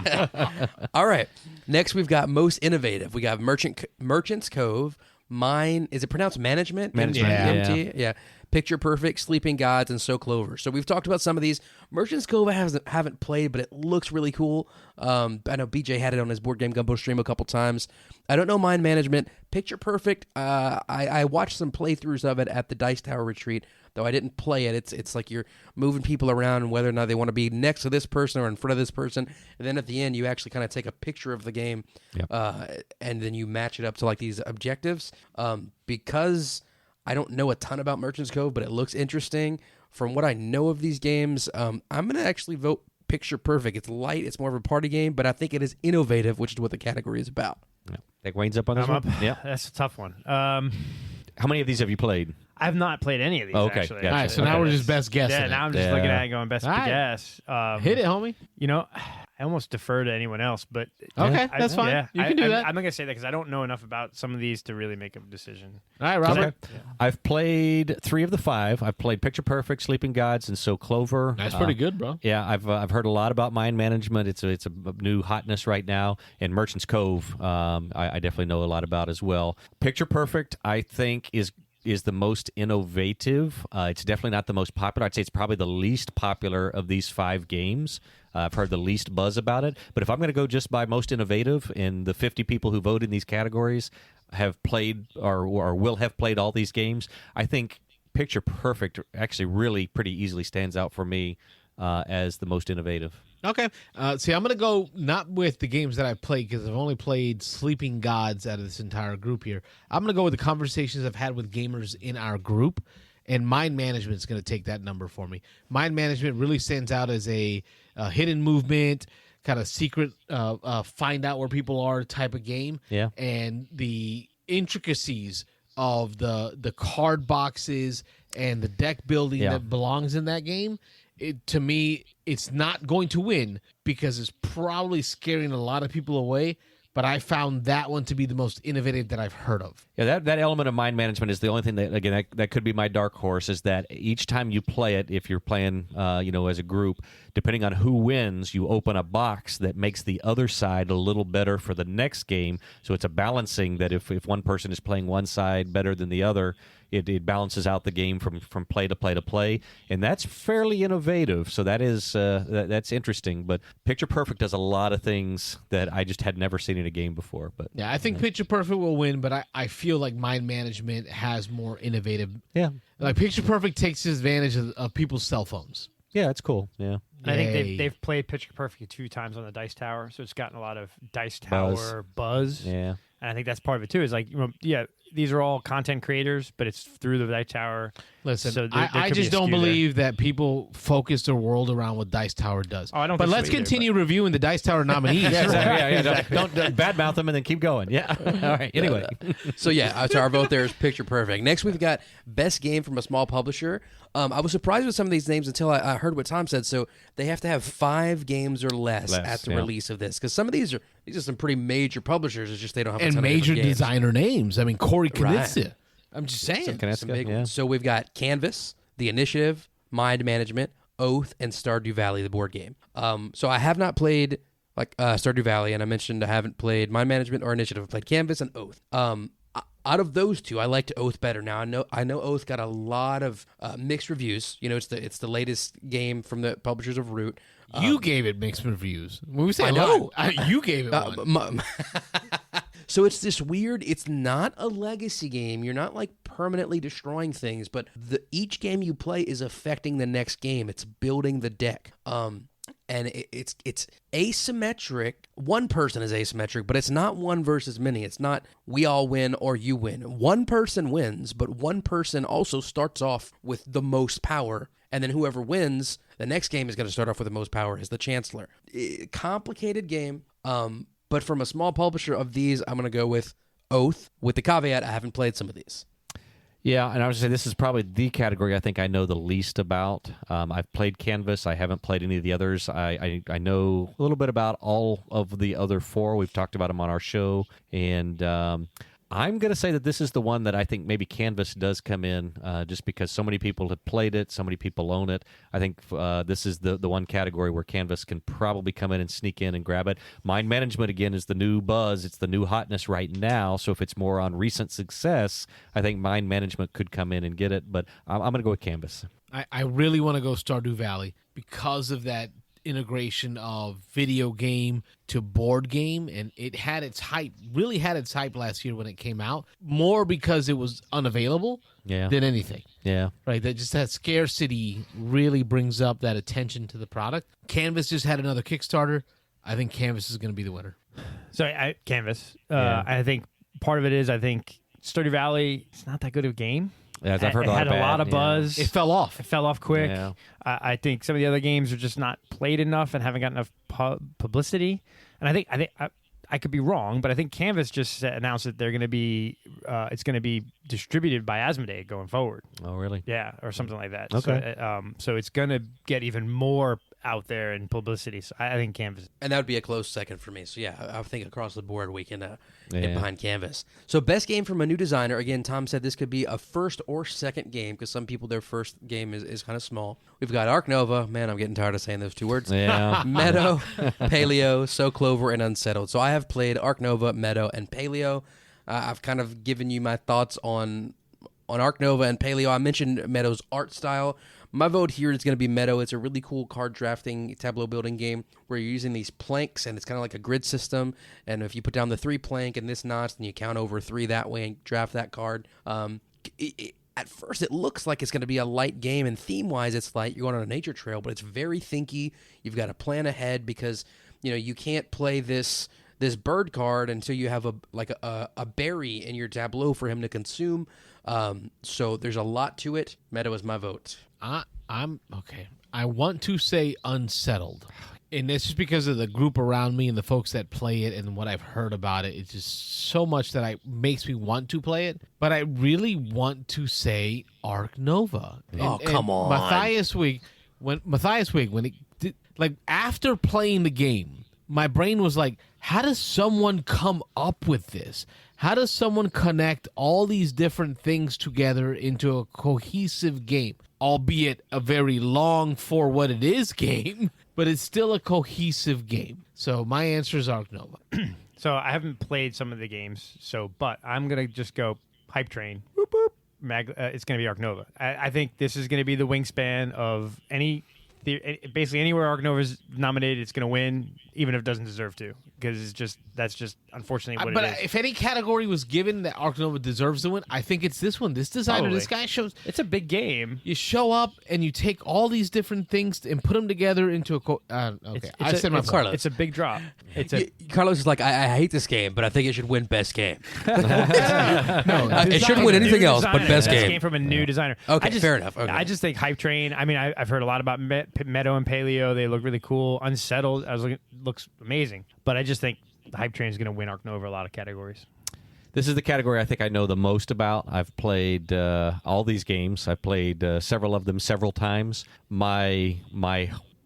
All right. Next, we've got most innovative. We got Merchant's Cove. Mine, is it pronounced Management? Management, MT? Yeah. Picture Perfect, Sleeping Gods, and So Clover. So we've talked about some of these. Merchant's Cove I haven't played, but it looks really cool. I know BJ had it on his Board Game Gumbo stream a couple times. I don't know Mind Management. Picture Perfect, I watched some playthroughs of it at the Dice Tower Retreat, though I didn't play it. It's like you're moving people around and whether or not they want to be next to this person or in front of this person. And then at the end, you actually kind of take a picture of the game, and then you match it up to like these objectives. Because I don't know a ton about Merchant's Cove, but it looks interesting. From what I know of these games, I'm going to actually vote Picture Perfect. It's light. It's more of a party game, but I think it is innovative, which is what the category is about. Yeah. Think Wayne's up on this I'm one? up. Yeah. That's a tough one. How many of these have you played? I've not played any of these, Okay, actually. gotcha. All right, so now we're just best guessing. Yeah, it. now I'm just looking at it going best All right. guess. Hit it, homie. You know, I almost defer to anyone else, but Okay, that's fine. Yeah, You can do that. I'm not gonna say that because I don't know enough about some of these to really make a decision. All right, Robert. Okay. I've played 3 of the 5. I've played Picture Perfect, Sleeping Gods, and So Clover. That's pretty good, bro. Yeah, I've heard a lot about mind management. It's a new hotness right now, and Merchant's Cove. I definitely know a lot about as well. Picture Perfect, I think is the most innovative. It's definitely not the most popular. I'd say it's probably the least popular of these 5 games. I've heard the least buzz about it. But if I'm going to go just by most innovative, and the 50 people who vote in these categories have played or will have played all these games, I think Picture Perfect actually really pretty easily stands out for me as the most innovative. Okay. See, I'm going to go not with the games that I've played because I've only played Sleeping Gods out of this entire group here. I'm going to go with the conversations I've had with gamers in our group, and Mind Management is going to take that number for me. Mind Management really stands out as a hidden movement, kind of secret, find out where people are type of game. Yeah. And the intricacies of the card boxes and the deck building that belongs in that game, to me, it's not going to win because it's probably scaring a lot of people away. But I found that one to be the most innovative that I've heard of. Yeah, that element of mind management is the only thing that, again, that could be my dark horse, is that each time you play it, if you're playing, as a group, depending on who wins, you open a box that makes the other side a little better for the next game. So it's a balancing that if one person is playing one side better than the other, it balances out the game from play to play to play, and that's fairly innovative. So that is that's interesting. But Picture Perfect does a lot of things that I just had never seen in a game before. But yeah, I think Picture Perfect will win, but I feel like Mind Management has more innovative. Yeah, like Picture Perfect takes advantage of people's cell phones. Yeah, it's cool. Yeah. I think they've played Picture Perfect 2 times on the Dice Tower, so it's gotten a lot of Dice Tower buzz. Yeah. And I think that's part of it too. Is like, these are all content creators, but it's through the Dice Tower. Listen, so I just don't believe that people focus their world around what Dice Tower does. Oh, I don't. But think let's so either, continue reviewing the Dice Tower nominees. Don't badmouth them and then keep going. Yeah. All right. Anyway. So our vote there is Picture Perfect. Next, we've got Best Game from a Small Publisher. I was surprised with some of these names until I heard what Tom said. So they have to have 5 games or less at the release of this, because some of these are some pretty major publishers. It's just they don't have a ton major of games. designer names. I mean, Corey Knizia. Right. I'm just saying. Some big ones. So we've got Canvas, The Initiative, Mind Management, Oath, and Stardew Valley, the board game. So I have not played Stardew Valley, and I mentioned I haven't played Mind Management or Initiative. I've played Canvas and Oath. Out of those two, I liked Oath better. Now I know Oath got a lot of mixed reviews. It's the latest game from the publishers of Root. You gave it mixed reviews. When we say I know. you gave it one. So it's this weird, it's not a legacy game. You're not permanently destroying things, but each game you play is affecting the next game. It's building the deck. And it's asymmetric. One person is asymmetric, but it's not one versus many. It's not we all win or you win. One person wins, but one person also starts off with the most power. And then whoever wins, the next game is going to start off with the most power as the Chancellor. Complicated game. But from a small publisher of these, I'm going to go with Oath, with the caveat I haven't played some of these. Yeah, and I was going to say this is probably the category I think I know the least about. I've played Canvas. I haven't played any of the others. I know a little bit about all of the other 4. We've talked about them on our show. And I'm going to say that this is the one that I think maybe Canvas does come in just because so many people have played it, so many people own it. I think this is the one category where Canvas can probably come in and sneak in and grab it. Mind Management, again, is the new buzz. It's the new hotness right now. So if it's more on recent success, I think Mind Management could come in and get it. But I'm going to go with Canvas. I really want to go Stardew Valley because of that integration of video game to board game, and it had its hype, really had its hype last year when it came out, more because it was unavailable than anything. Yeah. Right, that scarcity really brings up that attention to the product. Canvas just had another Kickstarter. I think Canvas is going to be the winner. So Canvas. I think part of it is Stardew Valley, it's not that good of a game. Yeah, I've heard it had a lot of buzz. It fell off. It fell off quick. Yeah. I think some of the other games are just not played enough and haven't got enough publicity. And I think I could be wrong, but I think Canvas just announced that they're going to be it's going to be distributed by Asmodee going forward. Oh, really? Yeah, or something like that. Okay. So it's going to get even more out there in publicity. So I think Canvas. And that would be a close second for me. So I think across the board we can get behind Canvas. So best game from a new designer. Again, Tom said this could be a first or second game because some people, their first game is kind of small. We've got Ark Nova. Man, I'm getting tired of saying those 2 words. Yeah. Meadow, Paleo, So Clover, and Unsettled. So I have played Ark Nova, Meadow, and Paleo. I've kind of given you my thoughts on Ark Nova and Paleo. I mentioned Meadow's art style. My vote here is going to be Meadow. It's a really cool card drafting, tableau building game where you're using these planks, and it's kind of like a grid system. And if you put down the 3 plank in this notch, then you count over 3 that way and draft that card. At first, it looks like it's going to be a light game, and theme-wise, it's light. You're going on a nature trail, but it's very thinky. You've got to plan ahead because you can't play this bird card until you have a berry in your tableau for him to consume. So there's a lot to it. Meadow is my vote. I'm okay. I want to say Unsettled. And it's just because of the group around me and the folks that play it and what I've heard about it. It's just so much that makes me want to play it. But I really want to say Ark Nova. Come on. Matthias Week, when it did, like after playing the game, my brain was like, how does someone come up with this? How does someone connect all these different things together into a cohesive game? Albeit a very long for what it is game, but it's still a cohesive game. So my answer is Ark Nova. So I haven't played some of the games, but I'm going to just go hype train. Boop, boop. It's going to be Ark Nova. I think this is going to be the wingspan of basically anywhere Ark Nova is nominated, it's going to win, even if it doesn't deserve to, because that's just unfortunately what it is. But if any category was given that Ark Nova deserves to win, I think it's this one. This designer, Probably. this guy shows. It's a big game. You show up and you take all these different things and put them together into a. Okay, I said my point. Carlos. It's a big drop. Carlos is like, I hate this game, but I think it should win best game. No, It shouldn't win anything else but best This game. came from a new designer. Okay, fair enough. Okay. I just think hype train. I mean, I've heard a lot about Meadow and Paleo. They look really cool. Unsettled, looks amazing. But I just think the hype train is going to win Ark Nova a lot of categories. This is the category I think I know the most about. I've played all these games. I've played several of them several times. My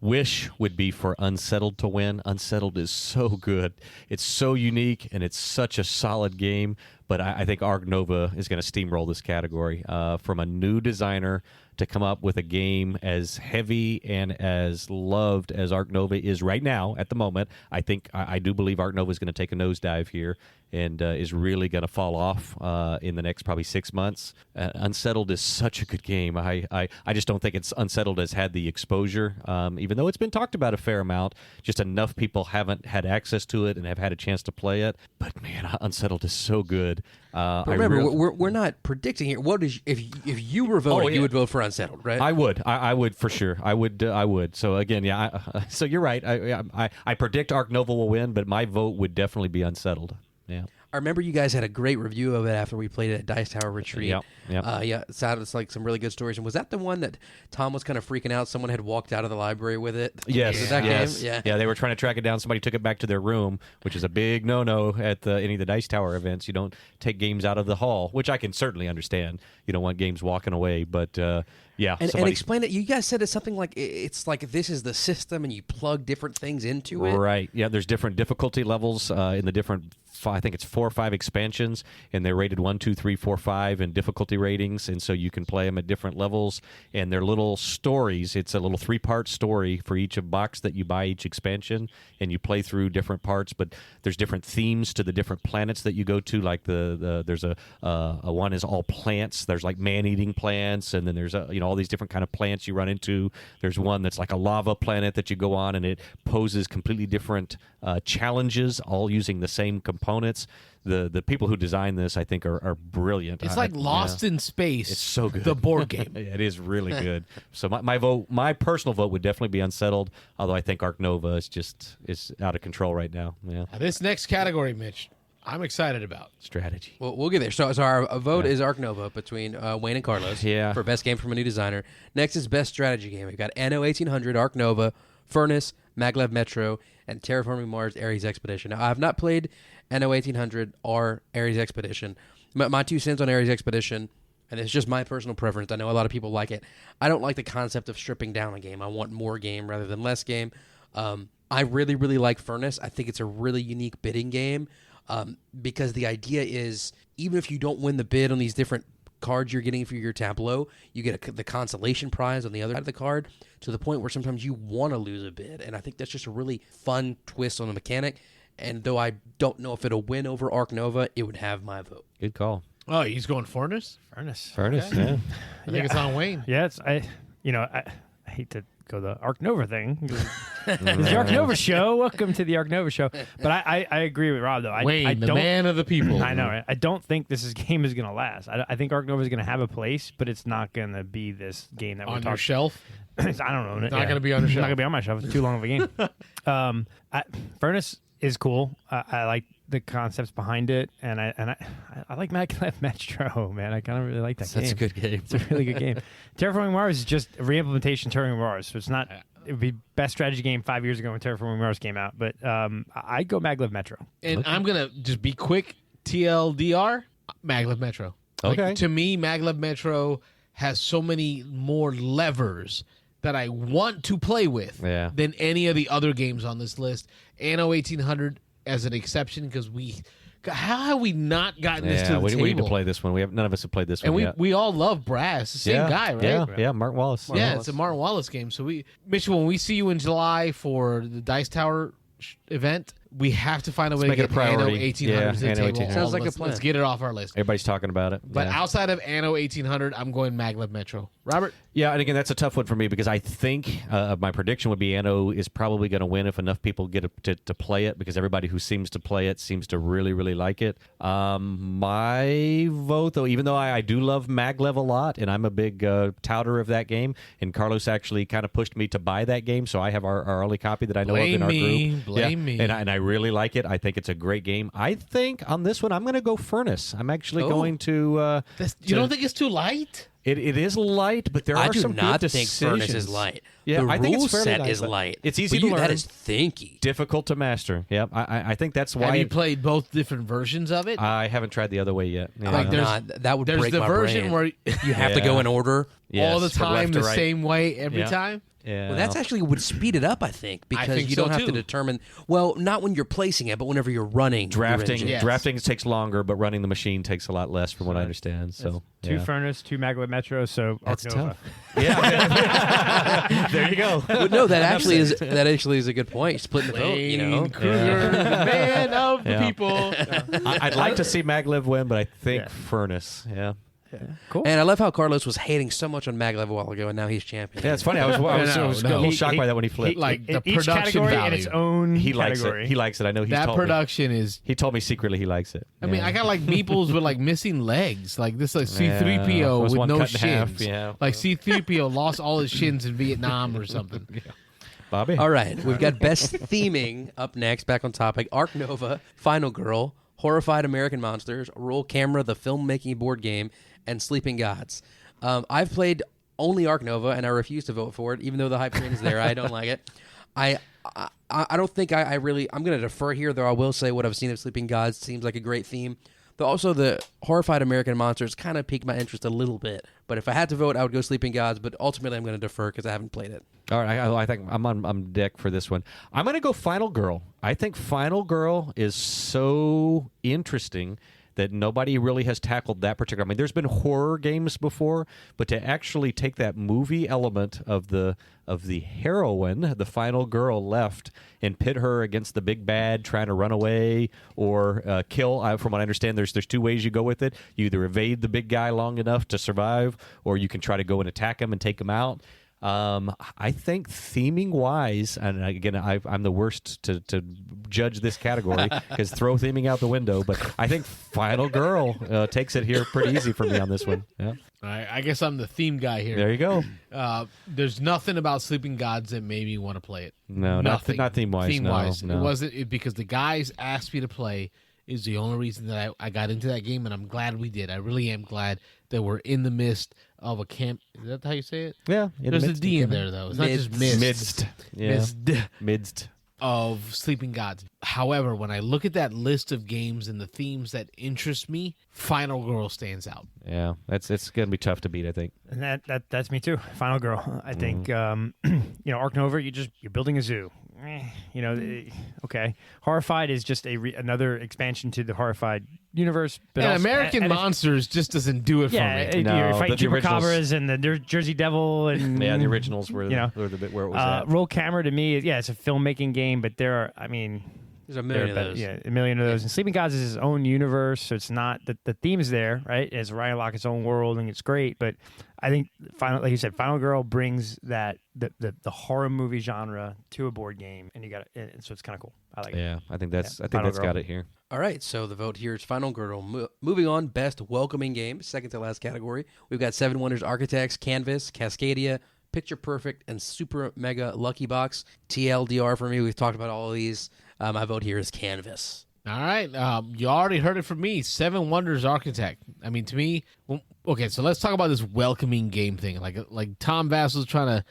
wish would be for Unsettled to win. Unsettled is so good. It's so unique, and it's such a solid game. But I think Ark Nova is going to steamroll this category. From a new designer to come up with a game as heavy and as loved as Ark Nova is right now at the moment, I do believe Ark Nova is going to take a nosedive here and is really going to fall off in the next probably 6 months. Unsettled is such a good game. I just don't think it's Unsettled has had the exposure, even though it's been talked about a fair amount. Just enough people haven't had access to it and have had a chance to play it. But man, Unsettled is so good. But remember, we're not predicting here. What is if you were voting, you would vote for Unsettled, right? I would. I would for sure. I would. So again, yeah. So you're right. I predict Ark Nova will win, but my vote would definitely be Unsettled. Yeah. I remember you guys had a great review of it after we played it at Dice Tower Retreat. Yep. Yeah, it sounded like some really good stories. And was that the one that Tom was kind of freaking out? Someone had walked out of the library with it? Yes. Was it that yes. game? Yeah, they were trying to track it down. Somebody took it back to their room, which is a big no-no at any of the Dice Tower events. You don't take games out of the hall, which I can certainly understand. You don't want games walking away, but... yeah, and explain it. You guys said it's something like it's like this is the system, and you plug different things into it. Right. Yeah. There's different difficulty levels in the different. I think it's 4 or 5 expansions, and they're rated 1, 2, 3, 4, 5 in difficulty ratings, and so you can play them at different levels. And they're little stories. It's a little 3-part story for each box that you buy each expansion, and you play through different parts. But there's different themes to the different planets that you go to. Like there's a one is all plants. There's like man-eating plants, and then there's all these different kind of plants you run into. There's one that's like a lava planet that you go on, and it poses completely different challenges, all using the same components. The people who designed this, I think, are brilliant. It's like Lost in Space. It's so good. The board game. It is really good. So my personal vote would definitely be Unsettled, although I think Ark Nova is out of control right now. Yeah. Now, this next category, Mitch, I'm excited about. Strategy. Well, we'll get there. So our vote is Ark Nova between Wayne and Carlos for best game from a new designer. Next is best strategy game. We've got Anno 1800, Ark Nova, Furnace, Maglev Metro, and Terraforming Mars Ares Expedition. Now, I have not played Anno 1800 or Ares Expedition. My 2 cents on Ares Expedition, and it's just my personal preference. I know a lot of people like it. I don't like the concept of stripping down a game. I want more game rather than less game. I really, really like Furnace. I think it's a really unique bidding game because the idea is even if you don't win the bid on these different cards you're getting for your tableau, you get the consolation prize on the other side of the card, to the point where sometimes you want to lose a bid. And I think that's just a really fun twist on the mechanic. And though I don't know if it'll win over Ark Nova, it would have my vote. Good call. Oh, he's going Furnace? Furnace. Furnace, Okay. yeah. I think it's on Wayne. Yeah, I hate to go the Ark Nova thing. It's the Ark Nova show. Welcome to the Ark Nova show. But I agree with Rob, though. Wayne, I the don't, man of the people. I know, right? I don't think this game is going to last. I think Ark Nova is going to have a place, but it's not going to be this game that we're On talking your shelf? I don't know. It's not going to be on your It's shelf. not going to be on my shelf. It's too long of a game. Furnace is cool. I like the concepts behind it, and I like Maglev Metro, man. I kind of really like that game. That's a good game. It's a really good game. Terraforming Mars is just a re-implementation of Terraforming Mars, so it's not it would be best strategy game 5 years ago when Terraforming Mars came out. But I'd go Maglev Metro. And I'm going to just be quick. TLDR, Maglev Metro. Okay. To me, Maglev Metro has so many more levers that I want to play with than any of the other games on this list. Anno 1800 as an exception because how have we not gotten this to the table? We need to play this one. None of us have played this one yet. And we all love Brass. The same guy, right? Yeah, Martin Wallace. It's a Martin Wallace game. So Mitchell, when we see you in July for the Dice Tower event, we have to find a way to get Anno 1800 to the table. 1800. Sounds like a plan. Let's get it off our list. Everybody's talking about it. But outside of Anno 1800, I'm going Maglev Metro. Robert? Yeah, and again, that's a tough one for me because I think my prediction would be Anno is probably going to win if enough people get to play it because everybody who seems to play it seems to really, really like it. My vote, though, even though I do love Maglev a lot and I'm a big touter of that game, and Carlos actually kind of pushed me to buy that game, so I have our only copy that I know of in our group. Blame me. And I really like it. I think it's a great game. I think on this one, I'm going to go Furnace. I'm actually going to... you don't think it's too light? It is light, but there are some good I do not think decisions. Furnace is light. Yeah, the I think rule it's fairly set light, is but light. it's easy to learn. That is thinky. Difficult to master. Yeah, I think that's why. Have you played both different versions of it? I haven't tried the other way yet. Yeah. Like that would there's break the my version brain. where You have to go in order. Yes, all the from time, left to the right. same way every time. Yeah. Well, that's actually would speed it up, I think, because think you so, don't have too. to determine. Well, not when you're placing it, but whenever you're running. your drafting. engine. Yes. Drafting takes longer, but running the machine takes a lot less, from what I understand. So Two Furnace, 2 Maglev Metro, so That's Arc tough. Nova. Yeah. There you go. Well, no, that actually is a good point. Splitting the vote, you know. Kruger, man of the people. I'd like to see Maglev win, but I think Yeah. Furnace. Yeah. Cool. And I love how Carlos was hating so much on Maglev a while ago, and now he's champion. Yeah, it's funny. I was a little shocked by that when he flipped. Like the Each production category value. in its own He likes category. it. He likes it. I know he's that told me. production is. He told me secretly he likes it. I mean, I got like meeples with like missing legs, like this, like Yeah, C-3PO was with one no cut in half, shins. yeah. Like C-3PO lost all his shins in Vietnam or something. Bobby. All right, we've got best theming up next. Back on topic: Arc Nova, Final Girl, Horrified American Monsters, Roll Camera, the filmmaking board game, and Sleeping Gods. I've played only Arc Nova, and I refuse to vote for it, even though the hype train is there. I don't like it. I don't think I really. I'm going to defer here, though. I will say what I've seen of Sleeping Gods seems like a great theme. Though also the Horrified American Monsters kind of piqued my interest a little bit. But if I had to vote, I would go Sleeping Gods. But ultimately, I'm going to defer because I haven't played it. All right, I think I'm on deck for this one. I'm going to go Final Girl. I think Final Girl is so interesting that nobody really has tackled that particular. I mean, there's been horror games before, but to actually take that movie element of the heroine, the final girl left, and pit her against the big bad trying to run away or kill. From what I understand, there's two ways you go with it. You either evade the big guy long enough to survive, or you can try to go and attack him and take him out. I think theming wise, and again, I'm the worst to judge this category because throw theming out the window. But I think Final Girl takes it here pretty easy for me on this one. Yeah. All right, I guess I'm the theme guy here. There you go. There's nothing about Sleeping Gods that made me want to play it. No, nothing. not theme wise. Theme-wise. No. It wasn't because the guys asked me to play is the only reason that I got into that game, and I'm glad we did. I really am glad that we're in the midst of a camp. Is that how you say it? Yeah. There's a D in there, though. It's not just midst. Midst. Yeah. Midst. Of Sleeping Gods. However, when I look at that list of games and the themes that interest me, Final Girl stands out. Yeah, it's gonna be tough to beat, I think. And that's me too. Final Girl. I think Arc Nova. You're building a zoo. Okay. Horrified is just another expansion to the Horrified universe. But and also, American Monsters just doesn't do it for me. No, you're fighting the originals- chupacabras and the Jersey Devil and Yeah, the originals were the bit where it was at. Roll Camera to me, it's a filmmaking game, but there are, There's a million of there are those. a million of those. And Sleeping Gods is his own universe, so it's not the theme's there, right? It's Ryan Lockett's own world, and it's great. But I think like you said, Final Girl brings that the horror movie genre to a board game, and you got it. And so it's kind of cool. I like it. Yeah, I think that's Final Girl. got it here. All right, so the vote here is Final Girl. Moving on, best welcoming game, second to last category. We've got Seven Wonders Architects, Canvas, Cascadia, Picture Perfect, and Super Mega Lucky Box. TLDR for me. We've talked about all of these. My vote here is Canvas. All right. You already heard it from me. Seven Wonders Architect. I mean, to me, okay, so let's talk about this welcoming game thing. Like Tom Vassel's trying to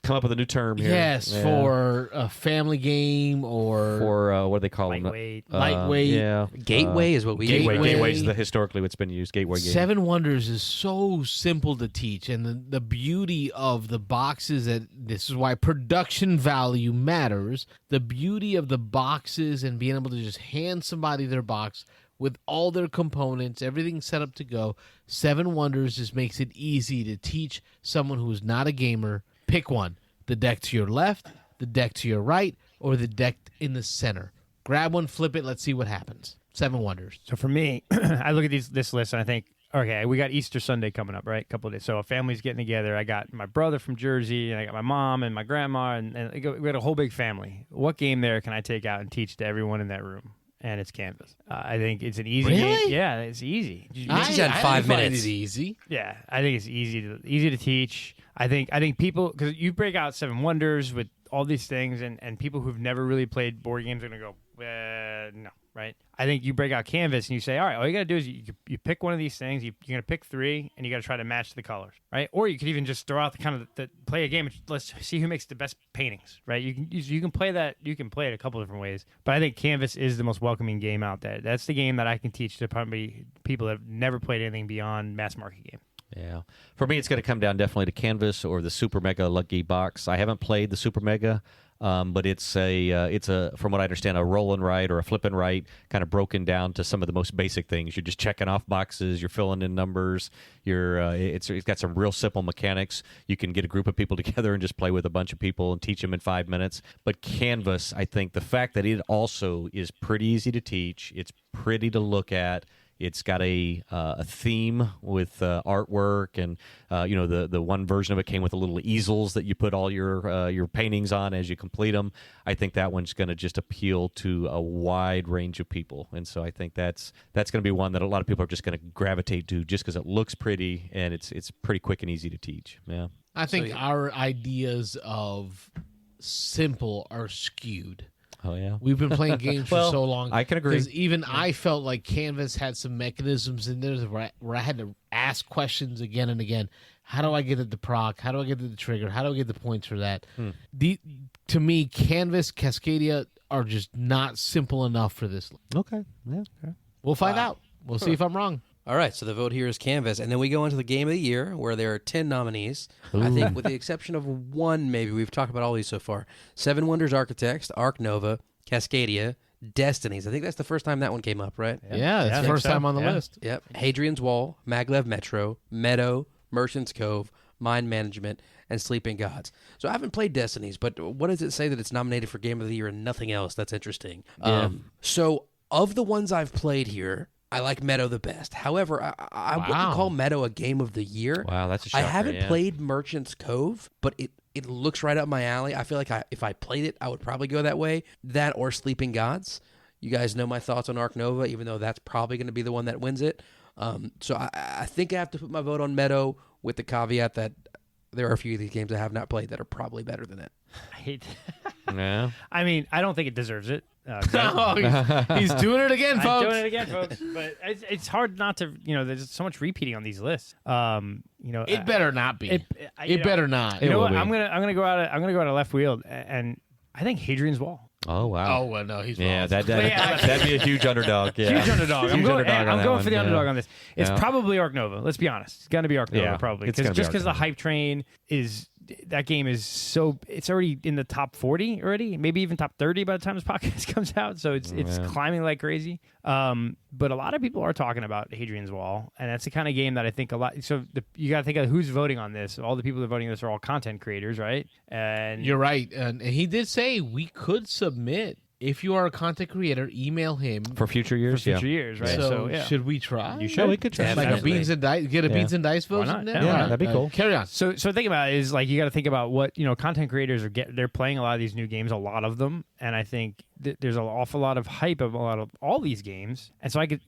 come up with a new term here. Yes, Yeah. for a family game or For what do they call Lightweight. them? Lightweight. Yeah. Gateway is what we Gateway. use. Gateway is historically what's been used. Gateway game. Seven Wonders is so simple to teach, and the beauty of the boxes, that this is why production value matters. The beauty of the boxes and being able to just hand somebody their box with all their components, everything set up to go. Seven Wonders just makes it easy to teach someone who is not a gamer. Pick one: the deck to your left, the deck to your right, or the deck in the center. Grab one, flip it, let's see what happens. Seven Wonders. So for me, I look at this list and I think, okay, we got Easter Sunday coming up, right? A couple of days. So a family's getting together. I got my brother from Jersey, and I got my mom and my grandma, and we got a whole big family. What game there can I take out and teach to everyone in that room? And it's Canvas. I think it's an easy game. Really? Yeah, it's easy. Mitch had 5 minutes. It easy. Yeah, I think it's easy to teach. I think people, because you break out Seven Wonders with all these things, and people who've never really played board games are going to go, no, right? I think you break out Canvas and you say, all right, all you got to do is you pick one of these things, you're going to pick 3, and you got to try to match the colors, right? Or you could even just throw out play a game, and let's see who makes the best paintings, right? You can play that, you can play it a couple different ways, but I think Canvas is the most welcoming game out there. That's the game that I can teach to probably people that have never played anything beyond mass market game. Yeah. For me, it's going to come down definitely to Canvas or the Super Mega Lucky Box. I haven't played the Super Mega, but it's a from what I understand, a roll and write or a flip and write, kind of broken down to some of the most basic things. You're just checking off boxes, you're filling in numbers. It's got some real simple mechanics. You can get a group of people together and just play with a bunch of people and teach them in 5 minutes. But Canvas, I think the fact that it also is pretty easy to teach, it's pretty to look at. It's got a theme with artwork, and the one version of it came with the little easels that you put all your paintings on as you complete them. I think that one's going to just appeal to a wide range of people, and so I think that's going to be one that a lot of people are just going to gravitate to, just because it looks pretty and it's pretty quick and easy to teach. Yeah, I think our ideas of simple are skewed. Oh yeah, We've been playing games for so long. I can agree. Because even I felt like Canvas had some mechanisms in there where I had to ask questions again and again. How do I get at the proc? How do I get to the trigger? How do I get the points for that? To me, Canvas, Cascadia are just not simple enough for this. Okay, yeah. Okay. We'll find out. We'll see if I'm wrong. All right, so the vote here is Canvas, and then we go into the Game of the Year, where there are 10 nominees. I think with the exception of one, maybe. We've talked about all these so far. Seven Wonders Architects, Arc Nova, Cascadia, Destinies. I think that's the first time that one came up, right? Yeah, it's the first time on the list. Yep. Hadrian's Wall, Maglev Metro, Meadow, Merchant's Cove, Mind Management, and Sleeping Gods. So I haven't played Destinies, but what does it say that it's nominated for Game of the Year and nothing else? That's interesting. Yeah. So of the ones I've played here, I like Meadow the best. However, I wouldn't call Meadow a Game of the Year. Wow, that's a shocker. I haven't played Merchant's Cove, but it looks right up my alley. I feel like if I played it, I would probably go that way. That or Sleeping Gods. You guys know my thoughts on Arc Nova, even though that's probably going to be the one that wins it. So I think I have to put my vote on Meadow, with the caveat that there are a few of these games I have not played that are probably better than it. I hate Yeah. I mean, I don't think it deserves it. He's doing it again, folks. I'm doing it again, folks. But it's hard not to, there's so much repeating on these lists. It better not be. It better not. You know what? I'm gonna go out of left field, and I think Hadrian's Wall. Oh wow! Oh well, no, he's yeah, wrong. that'd be a huge underdog. Yeah. Huge underdog. I'm going for the underdog on this. It's Yeah. probably Arc Nova. Let's be honest. It's gonna be Arc Nova Yeah, probably. it's gonna be Just Arc because the Nova. hype train is that game is so it's already in the top 40 already, maybe even top 30 by the time this podcast comes out. So it's climbing like crazy. But a lot of people are talking about Hadrian's Wall, and that's the kind of game that I think a lot. So you got to think of who's voting on this. All the people that are voting on this are all content creators, right? And You're right, and he did say we could submit. If you are a content creator, email him For future years, future years, right? So, yeah. should we try? You Yeah, we could try. Like a Definitely. beans and dice, get a beans and dice vote. Why not? in there? Yeah, Why why not? not? That'd be cool. Carry on. So think about it is like you got to think about what content creators they're playing a lot of these new games, a lot of them, and I think there's an awful lot of hype of a lot of all these games, and so I could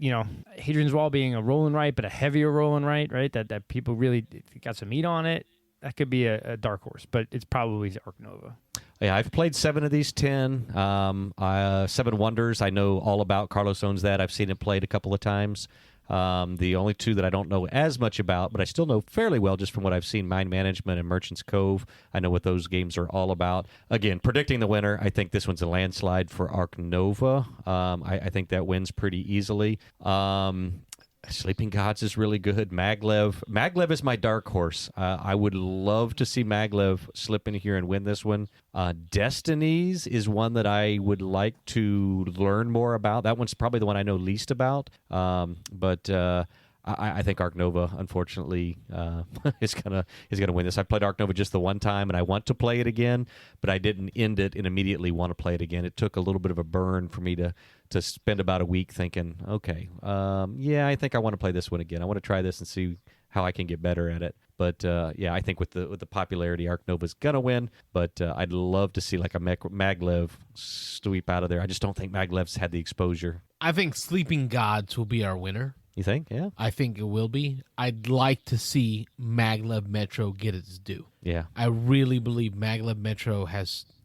Hadrian's Wall being a roll and write, but a heavier roll and write, right? That people really got some meat on it. That could be a dark horse, but it's probably Arc Nova. Yeah, I've played 7 of these 10. 7 Wonders, I know all about. Carlos owns that. I've seen it played a couple of times. The only two that I don't know as much about, but I still know fairly well just from what I've seen, Mind Management and Merchant's Cove. I know what those games are all about. Again, predicting the winner, I think this one's a landslide for Ark Nova. I think that wins pretty easily. Sleeping Gods is really good. Maglev is my dark horse. I would love to see Maglev slip in here and win this one. Destinies is one that I would like to learn more about. That one's probably the one I know least about. But I think Ark Nova, unfortunately, is gonna win this. I played Ark Nova just the one time, and I want to play it again, but I didn't end it and immediately want to play it again. It took a little bit of a burn for me to spend about a week thinking, okay, yeah, I think I want to play this one again. I want to try this and see how I can get better at it. But yeah, I think with the popularity, Ark Nova's gonna win. But I'd love to see like a Maglev sweep out of there. I just don't think Maglev's had the exposure. I think Sleeping Gods will be our winner. You think? Yeah. I think it will be. I'd like to see Maglev Metro get its due. Yeah. I really believe Maglev Metro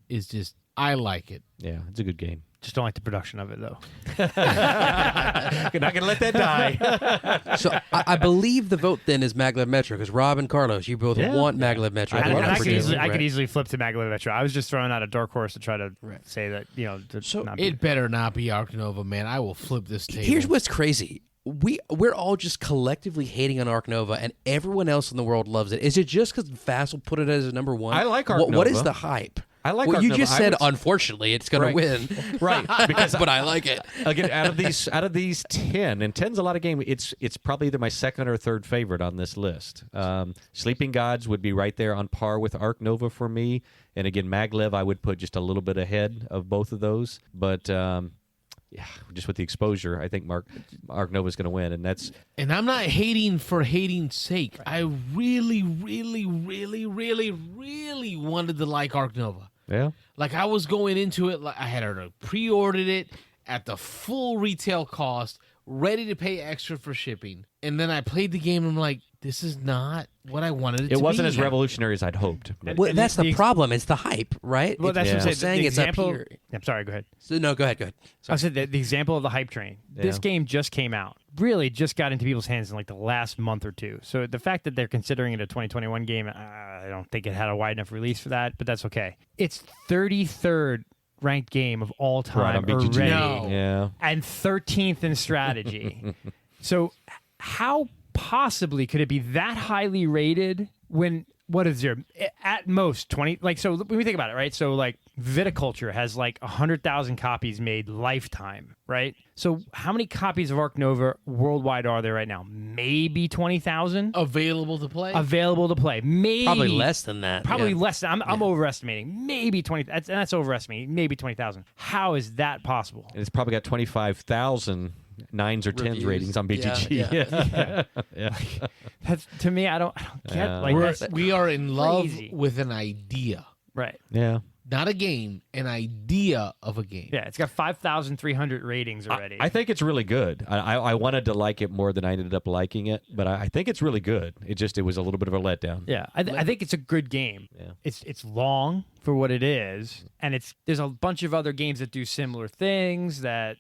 is just. I like it. Yeah, it's a good game. Just don't like the production of it, though. You're not going to let that die. So I believe the vote then is Maglev Metro because Rob and Carlos, you both want Maglev Metro. I could easily flip to Maglev Metro. I was just throwing out a dark horse to try to say that, It better not be Ark Nova, man. I will flip this table. Here's what's crazy. We're all just collectively hating on Ark Nova, and everyone else in the world loves it. Is it just because Vassal put it as a number one? I like Ark Nova. What is the hype? I like Ark Ark you Nova. just said, unfortunately, it's going to win. Right. Because but I like it. Again, out of these 10, and 10's a lot of game, it's probably either my second or third favorite on this list. Sleeping Gods would be right there on par with Ark Nova for me. And again, Maglev I would put just a little bit ahead of both of those. But yeah, just with the exposure, I think Ark Nova's going to win, and I'm not hating for hating's sake. I really, really, really, really, really wanted to like Ark Nova. Yeah, like I was going into it, like I had pre-ordered it at the full retail cost, ready to pay extra for shipping, and then I played the game and I'm like, this is not what I wanted it to be. It wasn't as revolutionary as I'd hoped. Well, that's the problem. It's the hype, right? Well, that's what I'm saying. It's up here. I'm sorry, go ahead. No, go ahead. I said the example of the hype train. This game just came out. Really just got into people's hands in like the last month or two. So the fact that they're considering it a 2021 game, I don't think it had a wide enough release for that, but that's okay. It's 33rd ranked game of all time already. No. Yeah. And 13th in strategy. So how possibly could it be that highly rated when what is there at most 20? Like, so when we think about it, right? So like Viticulture has like 100,000 copies made lifetime, right? So how many copies of Ark Nova worldwide are there right now? Maybe 20,000 available to play. Maybe probably less than that. Probably less. I'm overestimating. Maybe 20. That's overestimating. Maybe 20,000. How is that possible? And it's probably got 25,000 9s or 10s ratings on BGG. Yeah. That's, to me, I don't get like we are in love crazy. with an idea, right? Yeah, not a game, an idea of a game. Yeah, it's got 5,300 ratings already. I think it's really good. I wanted to like it more than I ended up liking it, but I think it's really good. It was a little bit of a letdown. Yeah, I think it's a good game. Yeah. It's long for what it is, and there's a bunch of other games that do similar things that.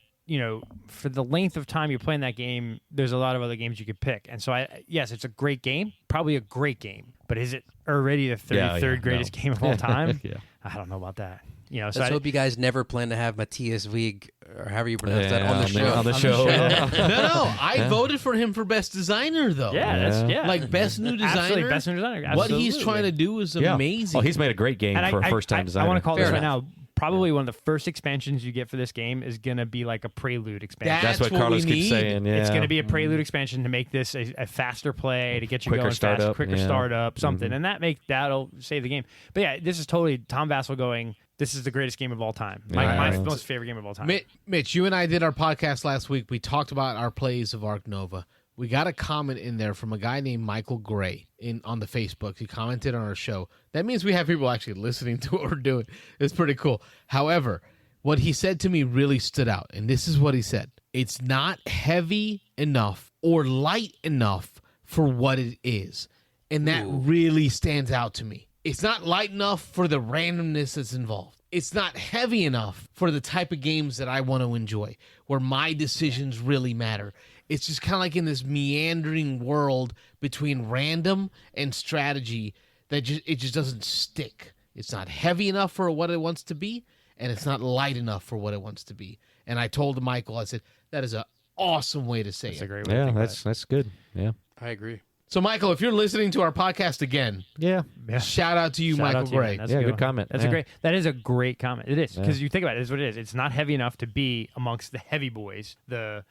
For the length of time you're playing that game, there's a lot of other games you could pick. And so, yes, it's a great game, probably a great game. But is it already the 33rd greatest game of all time? Yeah. I don't know about that. So Let's hope you guys never plan to have Matthias Wieg, or however you pronounce that, on the show. On the show. No, I voted for him for best designer, though. Like best new designer. Absolutely, best new designer. What Absolutely. he's trying to do is amazing. Oh, he's made a great game for a first-time designer. I want to call this right now. Probably one of the first expansions you get for this game is going to be like a prelude expansion. That's what Carlos keeps saying. Yeah. It's going to be a prelude expansion to make this a faster play, to get you Quicker going startup, fast, quicker startup, something. And that'll save the game. But yeah, this is totally Tom Vassal going, this is the greatest game of all time. My most favorite game of all time. Mitch, you and I did our podcast last week. We talked about our plays of Ark Nova. We got a comment in there from a guy named Michael Gray on the Facebook. He commented on our show. That means we have people actually listening to what we're doing. It's pretty cool. However, what he said to me really stood out, and this is what he said. It's not heavy enough or light enough for what it is. And that really stands out to me. It's not light enough for the randomness that's involved. It's not heavy enough for the type of games that I want to enjoy, where my decisions really matter. it's just kind of like in this meandering world between random and strategy that it just doesn't stick. It's not heavy enough for what it wants to be, and it's not light enough for what it wants to be. And I told Michael, I said, that is an awesome way to say That's it. a great way to think about it. that's good. Yeah. I agree. So, Michael, if you're listening to our podcast again, Yeah. Yeah. shout out to you, Shout Michael out to you, Gray. man. That's Yeah, a good one. comment. That's Yeah. a great. That is a great comment. It is because Yeah. you think about it. It's what it is. It's not heavy enough to be amongst the heavy boys, the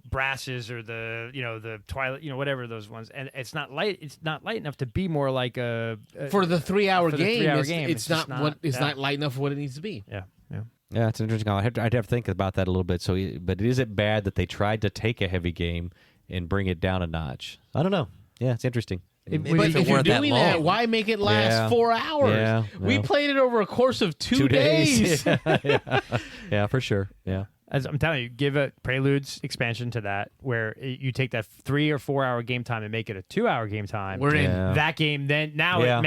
brasses or the Twilight, whatever those ones, and it's not light. It's not light enough to be more like a For the 3-hour for the game, 3-hour it's, game, it's it's not just what it's yeah. not light enough for what it needs to be. yeah. Yeah, it's interesting. I'd have to think about that a little bit. But is it bad that they tried to take a heavy game and bring it down a notch? I don't know. Yeah, it's interesting. Maybe But if it if you're weren't that doing long. that, why make it last Yeah. 4 hours? Yeah, We yeah. played it over a course of 2 days. Yeah, for sure. Yeah. As I'm telling you, give a Preludes expansion to that, where you take that 3 or 4 hour game time and make it a 2-hour game time. We're in. Yeah. That game, then now Yeah.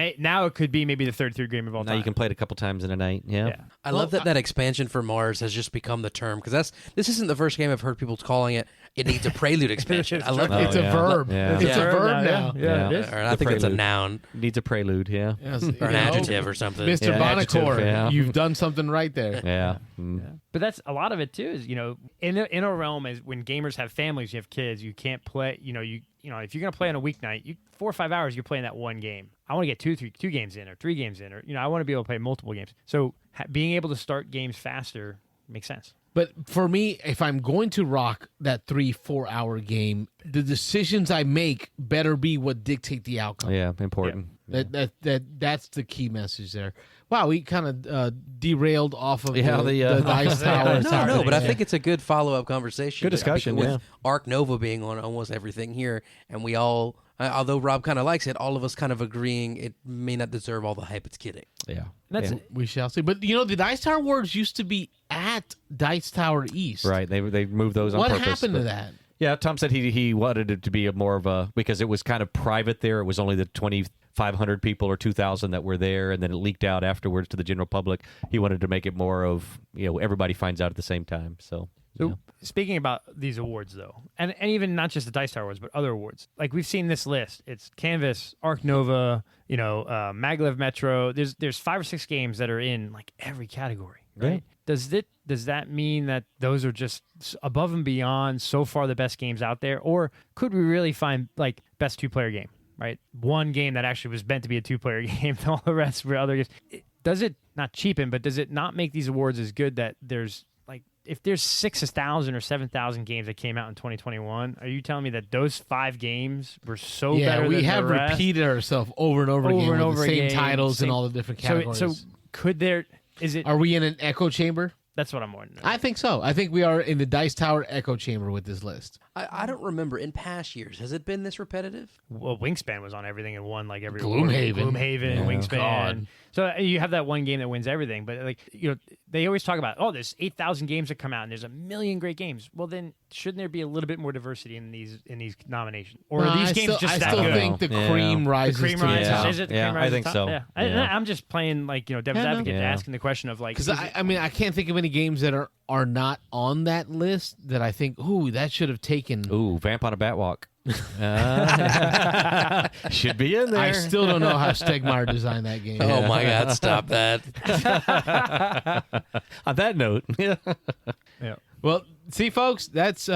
it could be maybe the third game of all Now time. you can play it a couple times in a night. Yeah. Yeah. I love that expansion for Mars has just become the term because this isn't the first game I've heard people calling it. It needs a prelude expansion. I love Oh, that. It's a yeah. verb. Yeah. It's Yeah. a verb now. Yeah, it is. Or I think it's a prelude. noun Needs a prelude. Yeah. Yes, or an you know, adjective or something. Mr. Yeah, adjective, Bonacore, yeah. you've done something right there. Yeah. Mm. But that's a lot of it too. Is in a realm is when gamers have families, you have kids, you can't play. If you're gonna play on a weeknight, 4 or 5 hours, you're playing that one game. I want to get two games in or 3 games in, or I want to be able to play multiple games. So being able to start games faster makes sense. But for me, if I'm going to rock that 3-4 hour game, the decisions I make better be what dictate the outcome. Yeah. Important. That's the key message there. Wow, we kind of derailed off of Yeah, the Dice Tower. No, but I think it's a good follow-up conversation. Good discussion, With yeah. Arc Nova being on almost everything here, and we all, although Rob kind of likes it, all of us kind of agreeing it may not deserve all the hype it's getting. Yeah. That's Yeah. We shall see. But the Dice Tower Awards used to be at Dice Tower East. Right. They moved those on What purpose. happened to but- that? Yeah, Tom said he wanted it to be more of a, because it was kind of private there. It was only the 2,500 people or 2,000 that were there, and then it leaked out afterwards to the general public. He wanted to make it more of, everybody finds out at the same time. So Speaking about these awards, though, and even not just the Dice Tower Awards, but other awards, like we've seen this list. It's Canvas, Arc Nova, Maglev Metro. There's 5 or 6 games that are in like every category, right? Does that mean that those are just above and beyond so far the best games out there, or could we really find like best 2-player game, right? One game that actually was meant to be a 2-player game, and all the rest were other games. Does it not cheapen, but does it not make these awards as good that there's like, if there's 6,000 or 7,000 games that came out in 2021, are you telling me that those 5 games were so better we than have the rest? repeated ourselves over and over again and with over the same again, titles and all the different categories. So could there? Is it? Are we in an echo chamber? That's what I'm wondering. I think so. I think we are in the Dice Tower echo chamber with this list. I don't remember in past years has it been this repetitive? Well, Wingspan was on everything and won like every Gloomhaven. award. Gloomhaven, Yeah. Wingspan. God. So you have that one game that wins everything, but like they always talk about, there's 8,000 games that come out and there's a million great games. Well, then shouldn't there be a little bit more diversity in these nominations? Or are these games just I that still good? think the Yeah. cream The rises. cream to the rises. top. Is it the Yeah, cream I rises think top? so. Yeah. Yeah. I'm just playing like devil's Yeah, no. advocate, Yeah. asking the question of like, Because I can't think of any games that are not on that list that I think, ooh, that should have taken. Ooh, Vamp on a Batwalk. Should be in there. I still don't know how Stegmaier designed that game. Oh my God! Stop that. On that note, yeah. Well, see, folks, that's you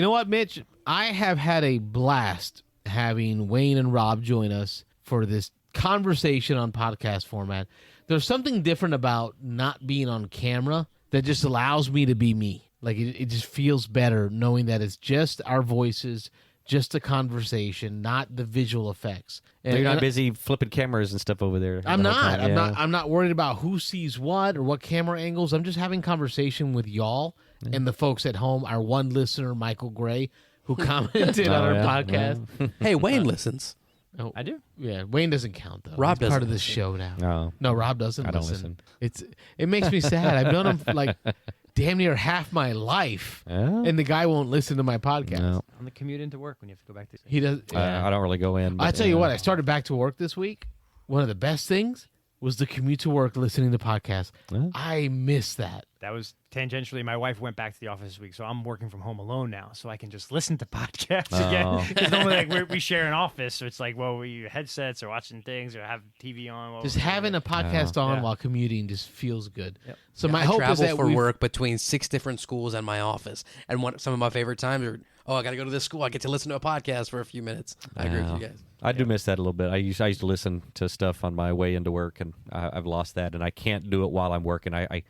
know what, Mitch? I have had a blast having Wayne and Rob join us for this conversation on podcast format. There's something different about not being on camera that just allows me to be me. Like it just feels better knowing that it's just our voices, just a conversation, not the visual effects. And you're not busy flipping cameras and stuff over there. I'm the whole not. time. Yeah. I'm not worried about who sees what or what camera angles. I'm just having conversation with y'all and the folks at home. Our one listener, Michael Gray, who commented on our podcast. Hey, Wayne listens. Oh, I do. yeah, Wayne doesn't count though. Rob He's part doesn't of the show now. No. No, Rob doesn't. I don't listen. It makes me sad. I've known him like damn near half my life, Yeah. and the guy won't listen to my podcast. No. On the commute into work when you have to go back to. He does. I don't really go in. I but, tell you yeah. what, I started back to work this week. One of the best things was the commute to work listening to podcasts. Yeah. I miss that. That was tangentially. My wife went back to the office this week, so I'm working from home alone now, so I can just listen to podcasts again. Because normally, like, we share an office, so it's like, well, we headsets or watching things or have TV on. While Just having a podcast on while commuting just feels good. Yep. So Yeah, my I hope travel is that for we've- work between 6 different schools and my office, and some of my favorite times are, I got to go to this school. I get to listen to a podcast for a few minutes. I agree with you guys. I do miss that a little bit. I used to listen to stuff on my way into work, and I've lost that, and I can't do it while I'm working. I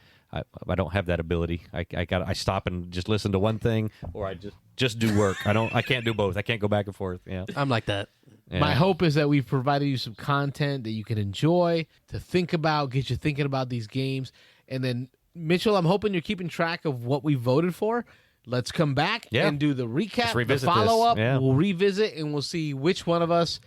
don't have that ability. I stop and just listen to one thing, or I just do work. I can't do both. I can't go back and forth. Yeah. I'm like that. Yeah. My hope is that we've provided you some content that you can enjoy, to think about, get you thinking about these games. And then, Mitchell, I'm hoping you're keeping track of what we voted for. Let's come back and do the recap, Let's the revisit this. follow-up. Yeah. We'll revisit, and we'll see which one of us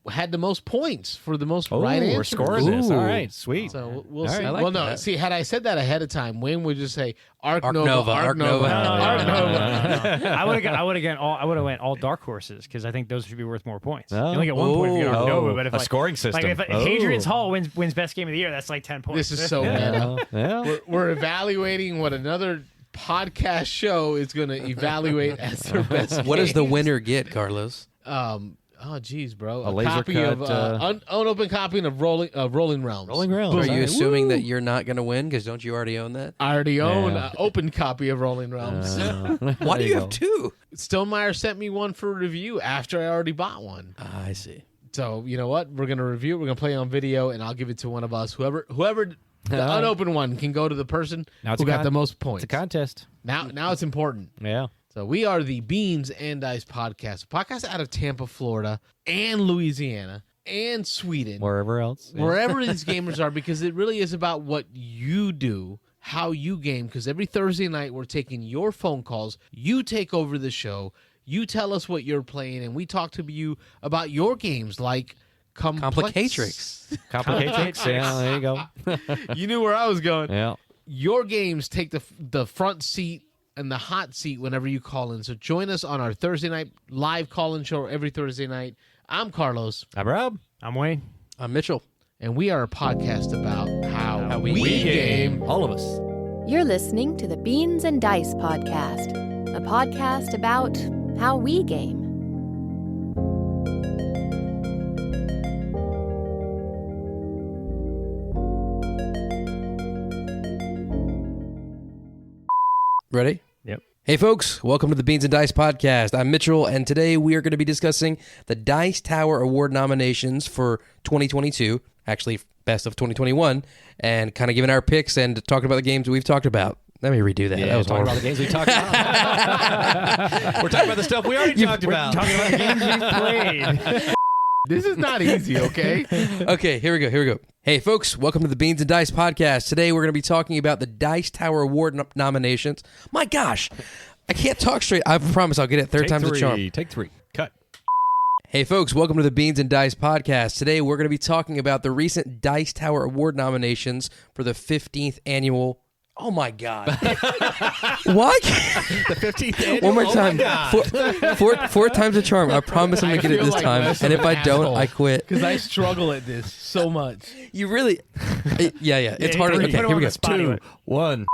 had the most points for the most right answers. We're scoring this. Ooh. All right, sweet. So we'll All see. right. I like Well, no, that. see, had I said that ahead of time, Wayne would just say Arc Arc Nova, Nova, Arc Arc Nova, Nova. Arc Nova. I would have went all dark horses because I think those should be worth more points. Oh. You only get 1 point if you get Arc Nova, but if a scoring system. Like if Hadrian's Hall wins best game of the year, that's like 10 points. This is so meta. Yeah. We're evaluating what another podcast show is going to evaluate as their best. What does the games. winner get, Carlos? Oh, geez, bro. A laser copy cut, of unopened copy of Rolling Realms. Rolling Realms. Are All you right. assuming that you're not going to win? Because don't you already own that? I already own Yeah. an open copy of Rolling Realms. Why do you have 2? Stonemeyer sent me one for review after I already bought one. I see. So you know what? We're gonna review it. We're gonna play it on video, and I'll give it to one of us. Whoever the unopened one can go to the person Now it's who a got the most points. It's a contest. Now it's important. Yeah. So we are the Beans and Dice podcast, podcast out of Tampa, Florida, and Louisiana, and Sweden, Wherever else. Yeah. wherever these gamers are, because it really is about what you do, how you game. Because every Thursday night we're taking your phone calls. You take over the show. You tell us what you're playing, and we talk to you about your games, like Complicatrix. Complicatrix. Yeah, there you go. You knew where I was going. Yeah. Your games take the front seat and the hot seat whenever you call in. So join us on our Thursday night live call-in show every Thursday night. I'm Carlos, I'm Rob. I'm Wayne. I'm Mitchell. and we are a podcast about how we we game. All of us. You're listening to the Beans and Dice podcast, a podcast about how we game. Ready? Yep. Hey, folks. Welcome to the Beans and Dice podcast. I'm Mitchell, and today we are going to be discussing the Dice Tower Award nominations for 2022, actually best of 2021, and kind of giving our picks and talking about the games we've talked about. Let me redo that. Yeah, that was talking horrible. about the games we talked about. We're talking about the stuff we already talked about. Talking about the games we've played. This is not easy, okay? Okay, here we go. Hey, folks, welcome to the Beans and Dice podcast. Today we're going to be talking about the Dice Tower Award nominations. My gosh, I can't talk straight. I promise I'll get it third time's the charm. Take 3. Cut. Hey, folks, welcome to the Beans and Dice podcast. Today we're going to be talking about the recent Dice Tower Award nominations for the 15th annual. Oh my God! What? The 15th annual? One more Oh time. my God. Four times the charm. I promise I'm I gonna get it feel this like time. less And of if an I don't, asshole. I quit. Because I struggle at this so much. You really? Yeah. It's Yeah, harder. you Okay, put him here on we the go. spot. 2, 1.